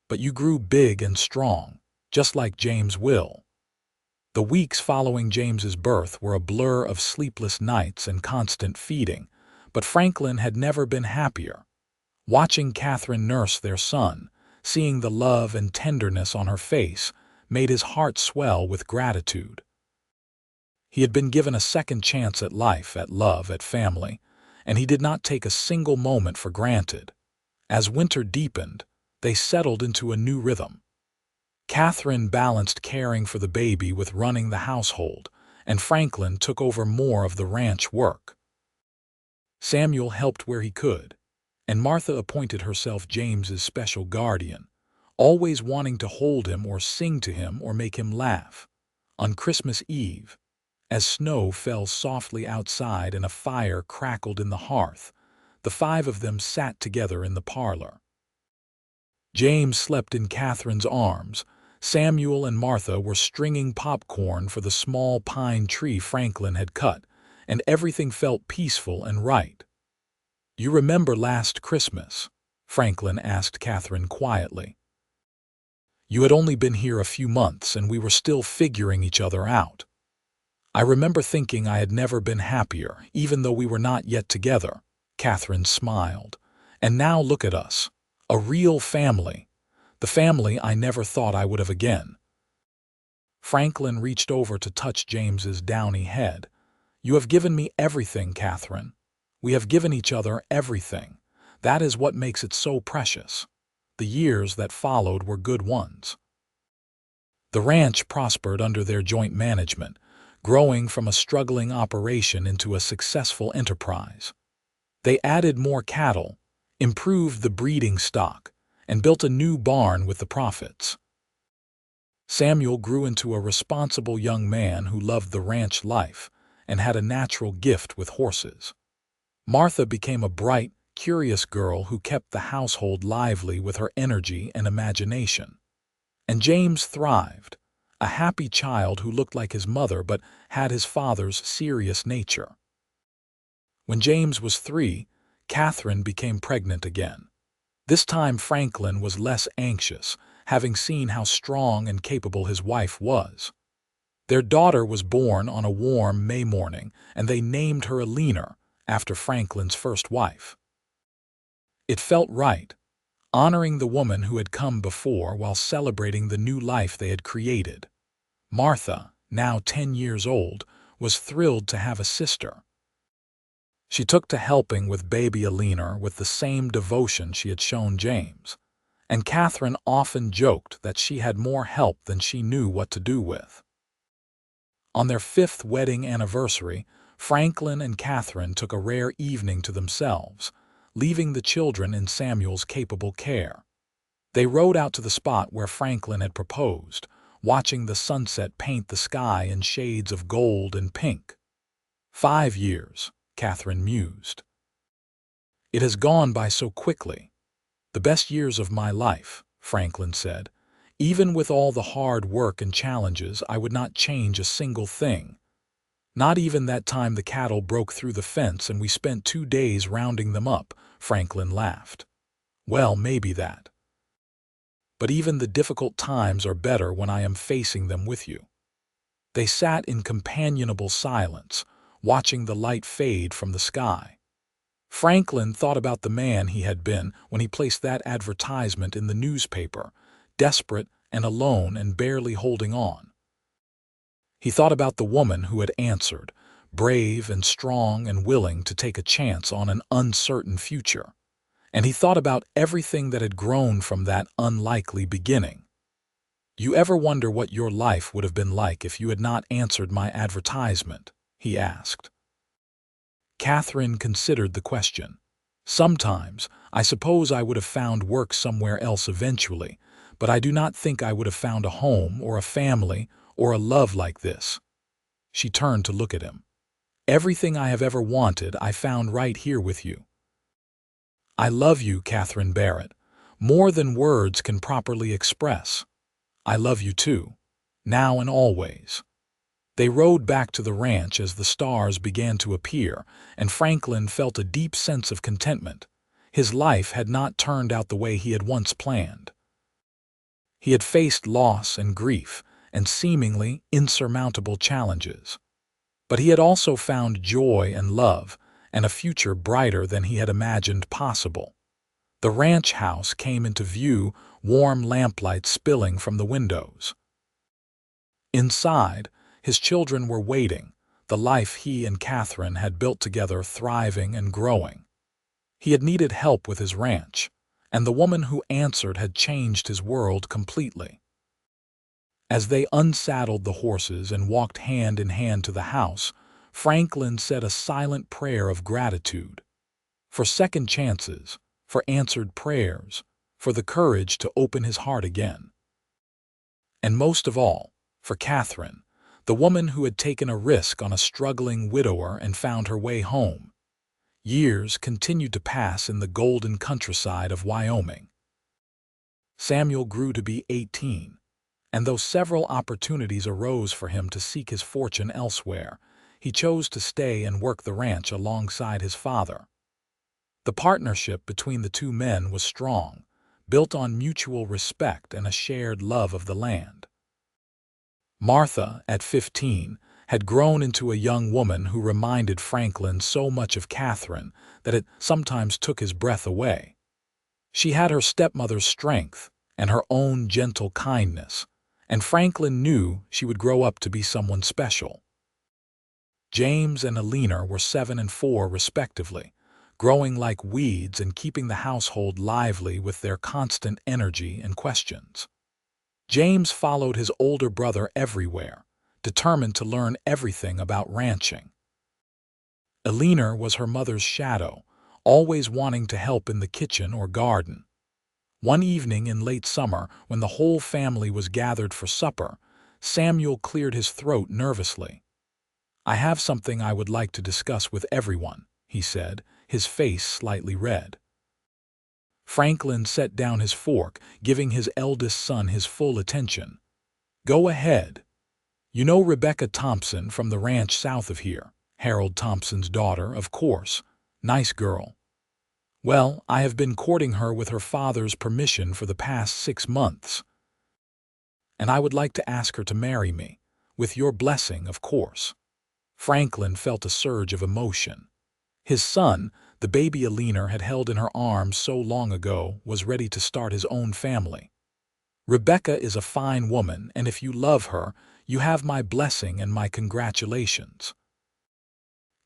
"But you grew big and strong, just like James will." The weeks following James's birth were a blur of sleepless nights and constant feeding, but Franklin had never been happier. Watching Katherine nurse their son, seeing the love and tenderness on her face, made his heart swell with gratitude. He had been given a second chance at life, at love, at family, and he did not take a single moment for granted. As winter deepened, they settled into a new rhythm. Katherine balanced caring for the baby with running the household, and Franklin took over more of the ranch work. Samuel helped where he could, and Martha appointed herself James's special guardian, always wanting to hold him or sing to him or make him laugh. On Christmas Eve, as snow fell softly outside and a fire crackled in the hearth, the five of them sat together in the parlor. James slept in Katherine's arms. Samuel and Martha were stringing popcorn for the small pine tree Franklin had cut, and everything felt peaceful and right. "You remember last Christmas?" Franklin asked Katherine quietly. "You had only been here a few months, and we were still figuring each other out. I remember thinking I had never been happier, even though we were not yet together." Katherine smiled. "And now look at us. A real family. The family I never thought I would have again." Franklin reached over to touch James's downy head. "You have given me everything, Katherine. We have given each other everything. That is what makes it so precious." The years that followed were good ones. The ranch prospered under their joint management, growing from a struggling operation into a successful enterprise. They added more cattle, improved the breeding stock, and built a new barn with the profits. Samuel grew into a responsible young man who loved the ranch life and had a natural gift with horses. Martha became a bright, curious girl who kept the household lively with her energy and imagination. And James thrived, a happy child who looked like his mother but had his father's serious nature. When James was 3, Katherine became pregnant again. This time Franklin was less anxious, having seen how strong and capable his wife was. Their daughter was born on a warm May morning, and they named her Alina, after Franklin's first wife. It felt right, honoring the woman who had come before while celebrating the new life they had created. Martha, now 10 years old, was thrilled to have a sister. She took to helping with baby Alina with the same devotion she had shown James, and Katherine often joked that she had more help than she knew what to do with. On their 5th wedding anniversary, Franklin and Katherine took a rare evening to themselves, leaving the children in Samuel's capable care. They rode out to the spot where Franklin had proposed, watching the sunset paint the sky in shades of gold and pink. 5 years, Katherine mused. "It has gone by so quickly. The best years of my life," Franklin said. "Even with all the hard work and challenges, I would not change a single thing. Not even that time the cattle broke through the fence and we spent 2 days rounding them up," Franklin laughed. "Well, maybe that. But even the difficult times are better when I am facing them with you." They sat in companionable silence, watching the light fade from the sky. Franklin thought about the man he had been when he placed that advertisement in the newspaper, desperate and alone and barely holding on. He thought about the woman who had answered, brave and strong and willing to take a chance on an uncertain future. And he thought about everything that had grown from that unlikely beginning. "You ever wonder what your life would have been like if you had not answered my advertisement?" he asked. Katherine considered the question. "Sometimes, I suppose I would have found work somewhere else eventually, but I do not think I would have found a home or a family or a love like this." She turned to look at him. "Everything I have ever wanted I found right here with you." "I love you, Katherine Barrett, more than words can properly express. I love you too, now and always." They rode back to the ranch as the stars began to appear, and Franklin felt a deep sense of contentment. His life had not turned out the way he had once planned. He had faced loss and grief and seemingly insurmountable challenges. But he had also found joy and love and a future brighter than he had imagined possible. The ranch house came into view, warm lamplight spilling from the windows. Inside, his children were waiting, the life he and Katherine had built together thriving and growing. He had needed help with his ranch, and the woman who answered had changed his world completely. As they unsaddled the horses and walked hand in hand to the house, Franklin said a silent prayer of gratitude. For second chances, for answered prayers, for the courage to open his heart again. And most of all, for Katherine, the woman who had taken a risk on a struggling widower and found her way home. Years continued to pass in the golden countryside of Wyoming. Samuel grew to be 18, and though several opportunities arose for him to seek his fortune elsewhere, he chose to stay and work the ranch alongside his father. The partnership between the two men was strong, built on mutual respect and a shared love of the land. Martha, at 15, had grown into a young woman who reminded Franklin so much of Katherine that it sometimes took his breath away. She had her stepmother's strength and her own gentle kindness, and Franklin knew she would grow up to be someone special. James and Alina were 7 and 4 respectively, growing like weeds and keeping the household lively with their constant energy and questions. James followed his older brother everywhere, determined to learn everything about ranching. Alina was her mother's shadow, always wanting to help in the kitchen or garden. One evening in late summer, when the whole family was gathered for supper, Samuel cleared his throat nervously. "I have something I would like to discuss with everyone," he said, his face slightly red. Franklin set down his fork, giving his eldest son his full attention. "Go ahead. You know Rebecca Thompson from the ranch south of here, Harold Thompson's daughter, of course. Nice girl. Well, I have been courting her with her father's permission for the past 6 months. And I would like to ask her to marry me, with your blessing, of course." Franklin felt a surge of emotion. His son, the baby Alina had held in her arms so long ago, was ready to start his own family. "Rebecca is a fine woman, and if you love her, you have my blessing and my congratulations."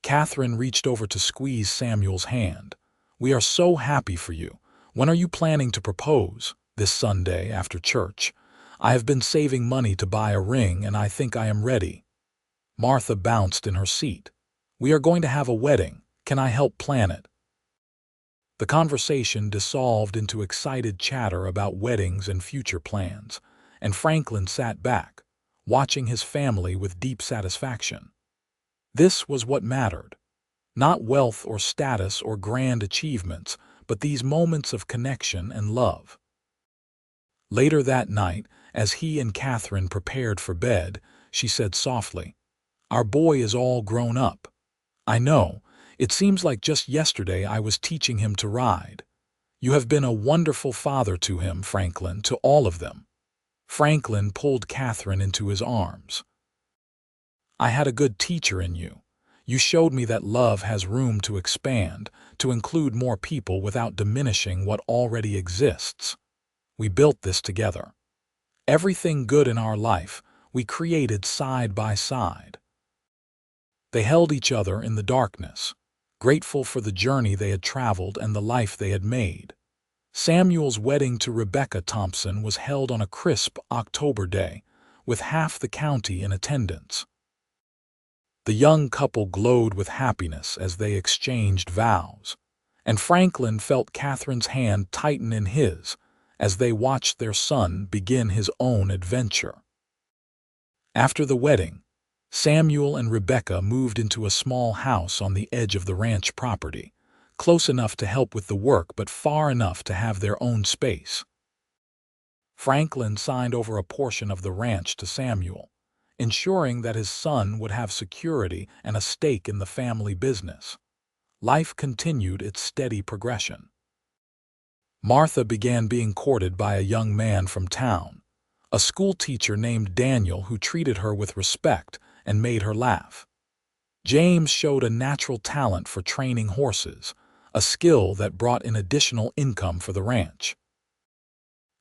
Katherine reached over to squeeze Samuel's hand. "We are so happy for you. When are you planning to propose?" "This Sunday after church. I have been saving money to buy a ring, and I think I am ready." Martha bounced in her seat. "We are going to have a wedding. Can I help plan it?" The conversation dissolved into excited chatter about weddings and future plans, and Franklin sat back, watching his family with deep satisfaction. This was what mattered. Not wealth or status or grand achievements, but these moments of connection and love. Later that night, as he and Katherine prepared for bed, she said softly, "Our boy is all grown up. I know. It seems like just yesterday I was teaching him to ride. You have been a wonderful father to him, Franklin, to all of them." Franklin pulled Katherine into his arms. I had a good teacher in you. You showed me that love has room to expand, to include more people without diminishing what already exists. We built this together. Everything good in our life, we created side by side. They held each other in the darkness, grateful for the journey they had traveled and the life they had made. Samuel's wedding to Rebecca Thompson was held on a crisp October day, with half the county in attendance. The young couple glowed with happiness as they exchanged vows, and Franklin felt Katherine's hand tighten in his as they watched their son begin his own adventure. After the wedding, Samuel and Rebecca moved into a small house on the edge of the ranch property, close enough to help with the work but far enough to have their own space. Franklin signed over a portion of the ranch to Samuel, ensuring that his son would have security and a stake in the family business. Life continued its steady progression. Martha began being courted by a young man from town, a school teacher named Daniel who treated her with respect and made her laugh. James showed a natural talent for training horses, a skill that brought in additional income for the ranch.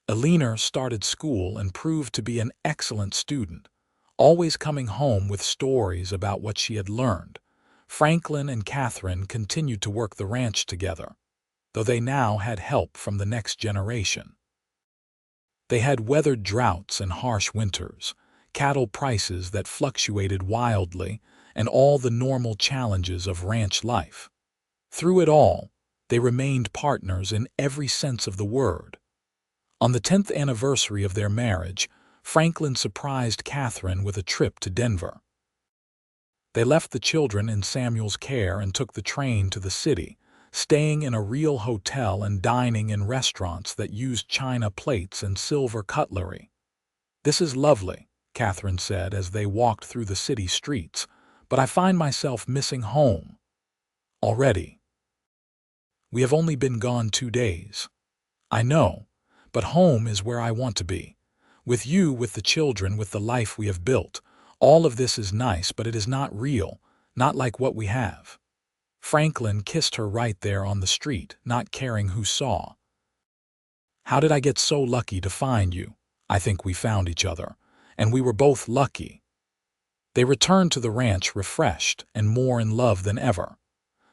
Eleanor started school and proved to be an excellent student, always coming home with stories about what she had learned. Franklin and Katherine continued to work the ranch together, though they now had help from the next generation. They had weathered droughts and harsh winters, cattle prices that fluctuated wildly, and all the normal challenges of ranch life. Through it all, they remained partners in every sense of the word. On the 10th anniversary of their marriage, Franklin surprised Katherine with a trip to Denver. They left the children in Samuel's care and took the train to the city, staying in a real hotel and dining in restaurants that used china plates and silver cutlery. "This is lovely," Katherine said as they walked through the city streets, "but I find myself missing home already. We have only been gone 2 days. I know, but home is where I want to be. With you, with the children, with the life we have built. All of this is nice, but it is not real, not like what we have." Franklin kissed her right there on the street, not caring who saw. "How did I get so lucky to find you? I think we found each other, and we were both lucky." They returned to the ranch refreshed and more in love than ever.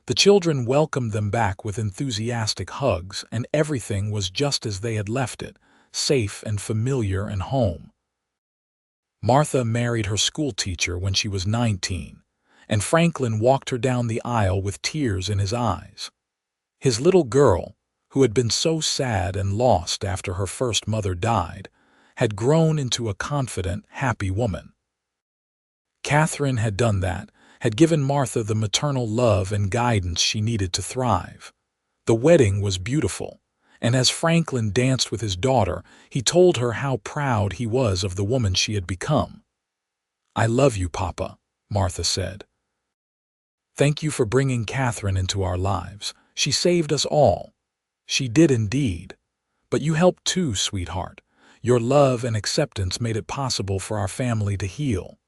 The children welcomed them back with enthusiastic hugs, and everything was just as they had left it, safe and familiar and home. Martha married her school teacher when she was 19, and Franklin walked her down the aisle with tears in his eyes. His little girl, who had been so sad and lost after her first mother died, had grown into a confident, happy woman. Katherine had done that, had given Martha the maternal love and guidance she needed to thrive. The wedding was beautiful, and as Franklin danced with his daughter, he told her how proud he was of the woman she had become. "I love you, Papa," Martha said. "Thank you for bringing Katherine into our lives. She saved us all." "She did indeed. But you helped too, sweetheart. Your love and acceptance made it possible for our family to heal."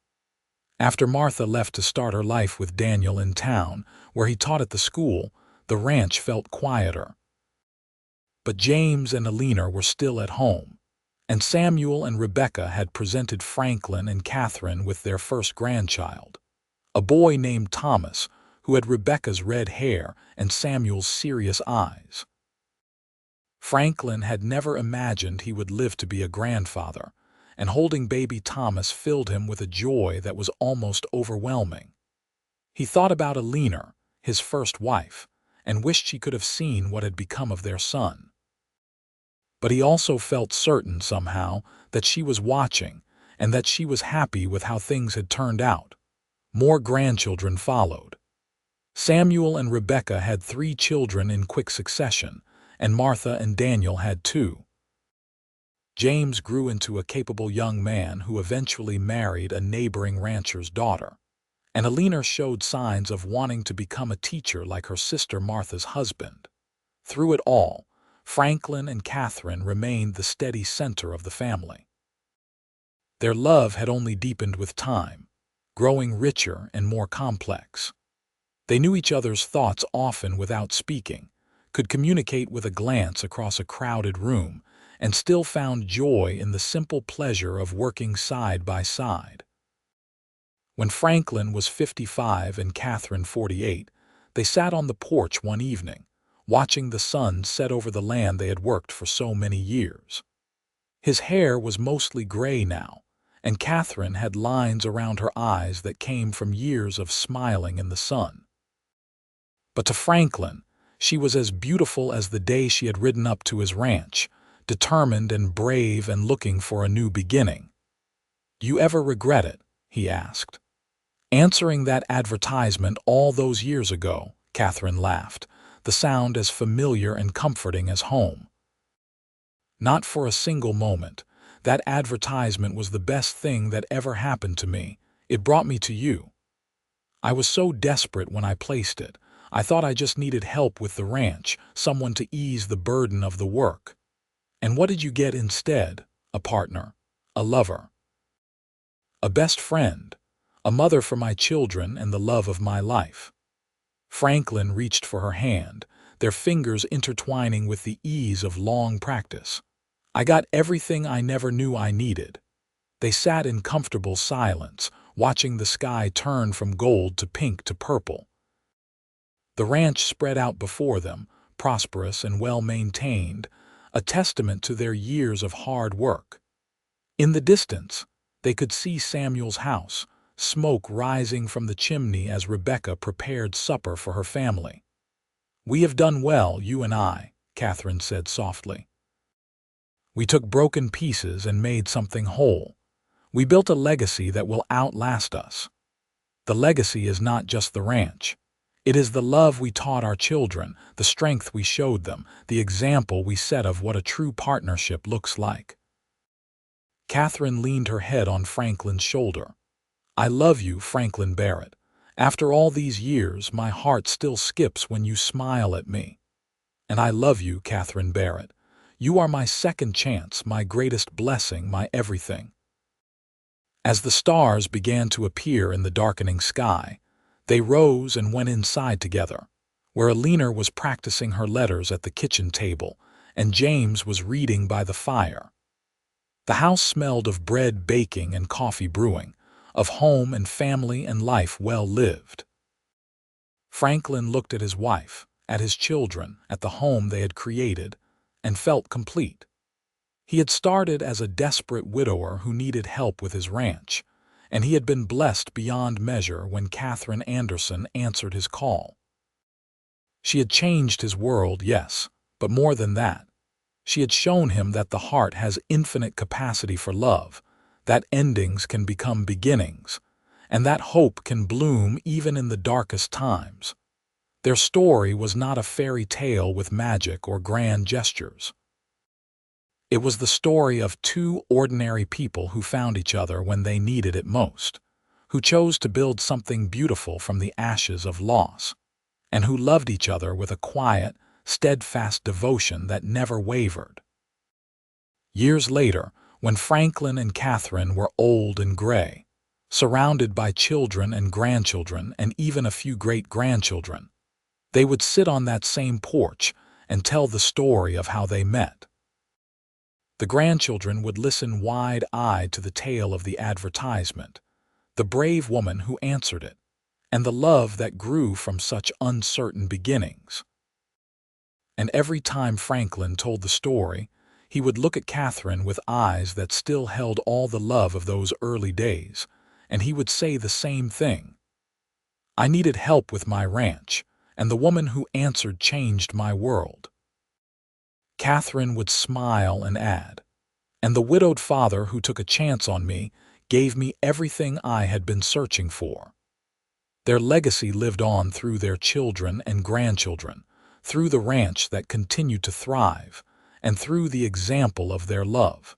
After Martha left to start her life with Daniel in town, where he taught at the school, the ranch felt quieter. But James and Eleanor were still at home, and Samuel and Rebecca had presented Franklin and Katherine with their first grandchild, a boy named Thomas, who had Rebecca's red hair and Samuel's serious eyes. Franklin had never imagined he would live to be a grandfather, and holding baby Thomas filled him with a joy that was almost overwhelming. He thought about Eleanor, his first wife, and wished she could have seen what had become of their son. But he also felt certain somehow that she was watching and that she was happy with how things had turned out. More grandchildren followed. Samuel and Rebecca had 3 children in quick succession, and Martha and Daniel had 2. James grew into a capable young man who eventually married a neighboring rancher's daughter, and Eleanor showed signs of wanting to become a teacher like her sister Martha's husband. Through it all, Franklin and Katherine remained the steady center of the family. Their love had only deepened with time, growing richer and more complex. They knew each other's thoughts often without speaking, could communicate with a glance across a crowded room, and still found joy in the simple pleasure of working side by side. When Franklin was 55 and Katherine 48, they sat on the porch one evening, watching the sun set over the land they had worked for so many years. His hair was mostly gray now, and Katherine had lines around her eyes that came from years of smiling in the sun. But to Franklin, she was as beautiful as the day she had ridden up to his ranch, determined and brave and looking for a new beginning. "Do you ever regret it?" he asked. "Answering that advertisement all those years ago," Katherine laughed, the sound as familiar and comforting as home. "Not for a single moment. That advertisement was the best thing that ever happened to me. It brought me to you. I was so desperate when I placed it. I thought I just needed help with the ranch, someone to ease the burden of the work. And what did you get instead? A partner, a lover, a best friend, a mother for my children and the love of my life." Franklin reached for her hand, their fingers intertwining with the ease of long practice. "I got everything I never knew I needed." They sat in comfortable silence, watching the sky turn from gold to pink to purple. The ranch spread out before them, prosperous and well-maintained, a testament to their years of hard work. In the distance, they could see Samuel's house, smoke rising from the chimney as Rebecca prepared supper for her family. "We have done well, you and I," Katherine said softly. "We took broken pieces and made something whole. We built a legacy that will outlast us. The legacy is not just the ranch. It is the love we taught our children, the strength we showed them, the example we set of what a true partnership looks like." Katherine leaned her head on Franklin's shoulder. "I love you, Franklin Barrett. After all these years, my heart still skips when you smile at me. And I love you, Katherine Barrett. You are my second chance, my greatest blessing, my everything." As the stars began to appear in the darkening sky, they rose and went inside together, where Alina was practicing her letters at the kitchen table, and James was reading by the fire. The house smelled of bread baking and coffee brewing, of home and family and life well lived. Franklin looked at his wife, at his children, at the home they had created, and felt complete. He had started as a desperate widower who needed help with his ranch, and he had been blessed beyond measure when Katherine Anderson answered his call. She had changed his world, yes, but more than that. She had shown him that the heart has infinite capacity for love, that endings can become beginnings, and that hope can bloom even in the darkest times. Their story was not a fairy tale with magic or grand gestures. It was the story of two ordinary people who found each other when they needed it most, who chose to build something beautiful from the ashes of loss, and who loved each other with a quiet, steadfast devotion that never wavered. Years later, when Franklin and Katherine were old and gray, surrounded by children and grandchildren and even a few great-grandchildren, they would sit on that same porch and tell the story of how they met. The grandchildren would listen wide-eyed to the tale of the advertisement, the brave woman who answered it, and the love that grew from such uncertain beginnings. And every time Franklin told the story, he would look at Katherine with eyes that still held all the love of those early days, and he would say the same thing. "I needed help with my ranch, and the woman who answered changed my world." Katherine would smile and add, "And the widowed father who took a chance on me gave me everything I had been searching for." Their legacy lived on through their children and grandchildren, through the ranch that continued to thrive, and through the example of their love.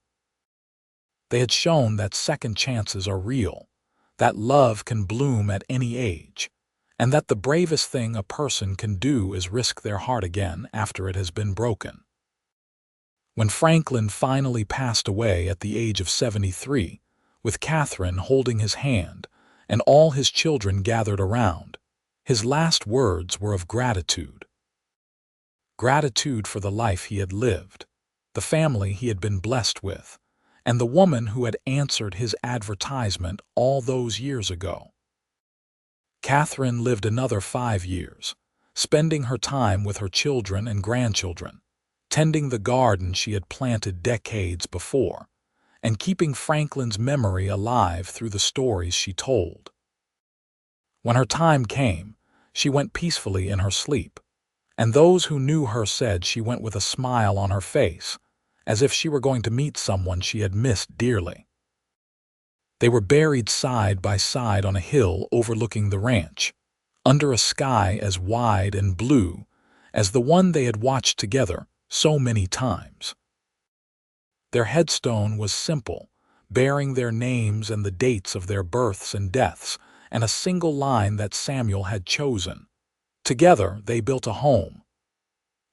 They had shown that second chances are real, that love can bloom at any age, and that the bravest thing a person can do is risk their heart again after it has been broken. When Franklin finally passed away at the age of 73, with Katherine holding his hand, and all his children gathered around. His last words were of gratitude. Gratitude for the life he had lived, the family he had been blessed with, and the woman who had answered his advertisement all those years ago. Katherine lived another 5 years, spending her time with her children and grandchildren, tending the garden she had planted decades before, and keeping Franklin's memory alive through the stories she told. When her time came, she went peacefully in her sleep, and those who knew her said she went with a smile on her face, as if she were going to meet someone she had missed dearly. They were buried side by side on a hill overlooking the ranch, under a sky as wide and blue as the one they had watched together so many times. Their headstone was simple, bearing their names and the dates of their births and deaths, and a single line that Samuel had chosen. Together they built a home.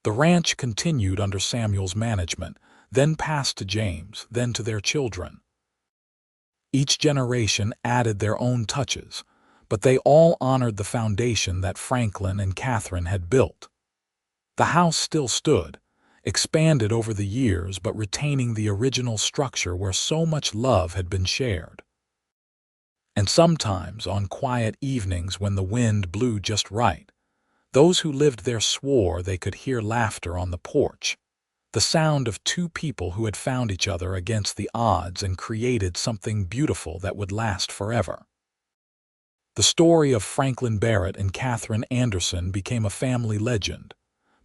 The ranch continued under Samuel's management, then passed to James, then to their children. Each generation added their own touches, but they all honored the foundation that Franklin and Katherine had built. The house still stood, expanded over the years but retaining the original structure where so much love had been shared. And sometimes, on quiet evenings when the wind blew just right, those who lived there swore they could hear laughter on the porch, the sound of two people who had found each other against the odds and created something beautiful that would last forever. The story of Franklin Barrett and Katherine Anderson became a family legend,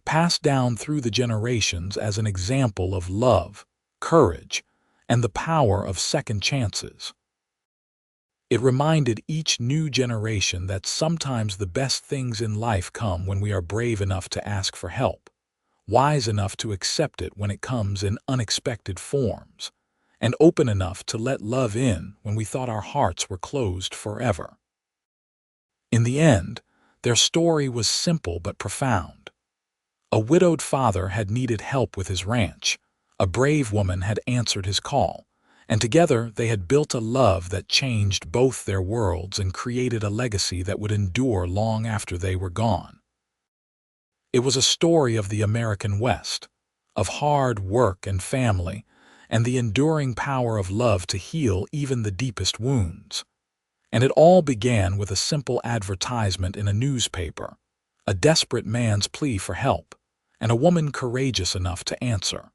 passed down through the generations as an example of love, courage, and the power of second chances. It reminded each new generation that sometimes the best things in life come when we are brave enough to ask for help, wise enough to accept it when it comes in unexpected forms, and open enough to let love in when we thought our hearts were closed forever. In the end, their story was simple but profound. A widowed father had needed help with his ranch, a brave woman had answered his call, and together they had built a love that changed both their worlds and created a legacy that would endure long after they were gone. It was a story of the American West, of hard work and family, and the enduring power of love to heal even the deepest wounds. And it all began with a simple advertisement in a newspaper, a desperate man's plea for help, and a woman courageous enough to answer.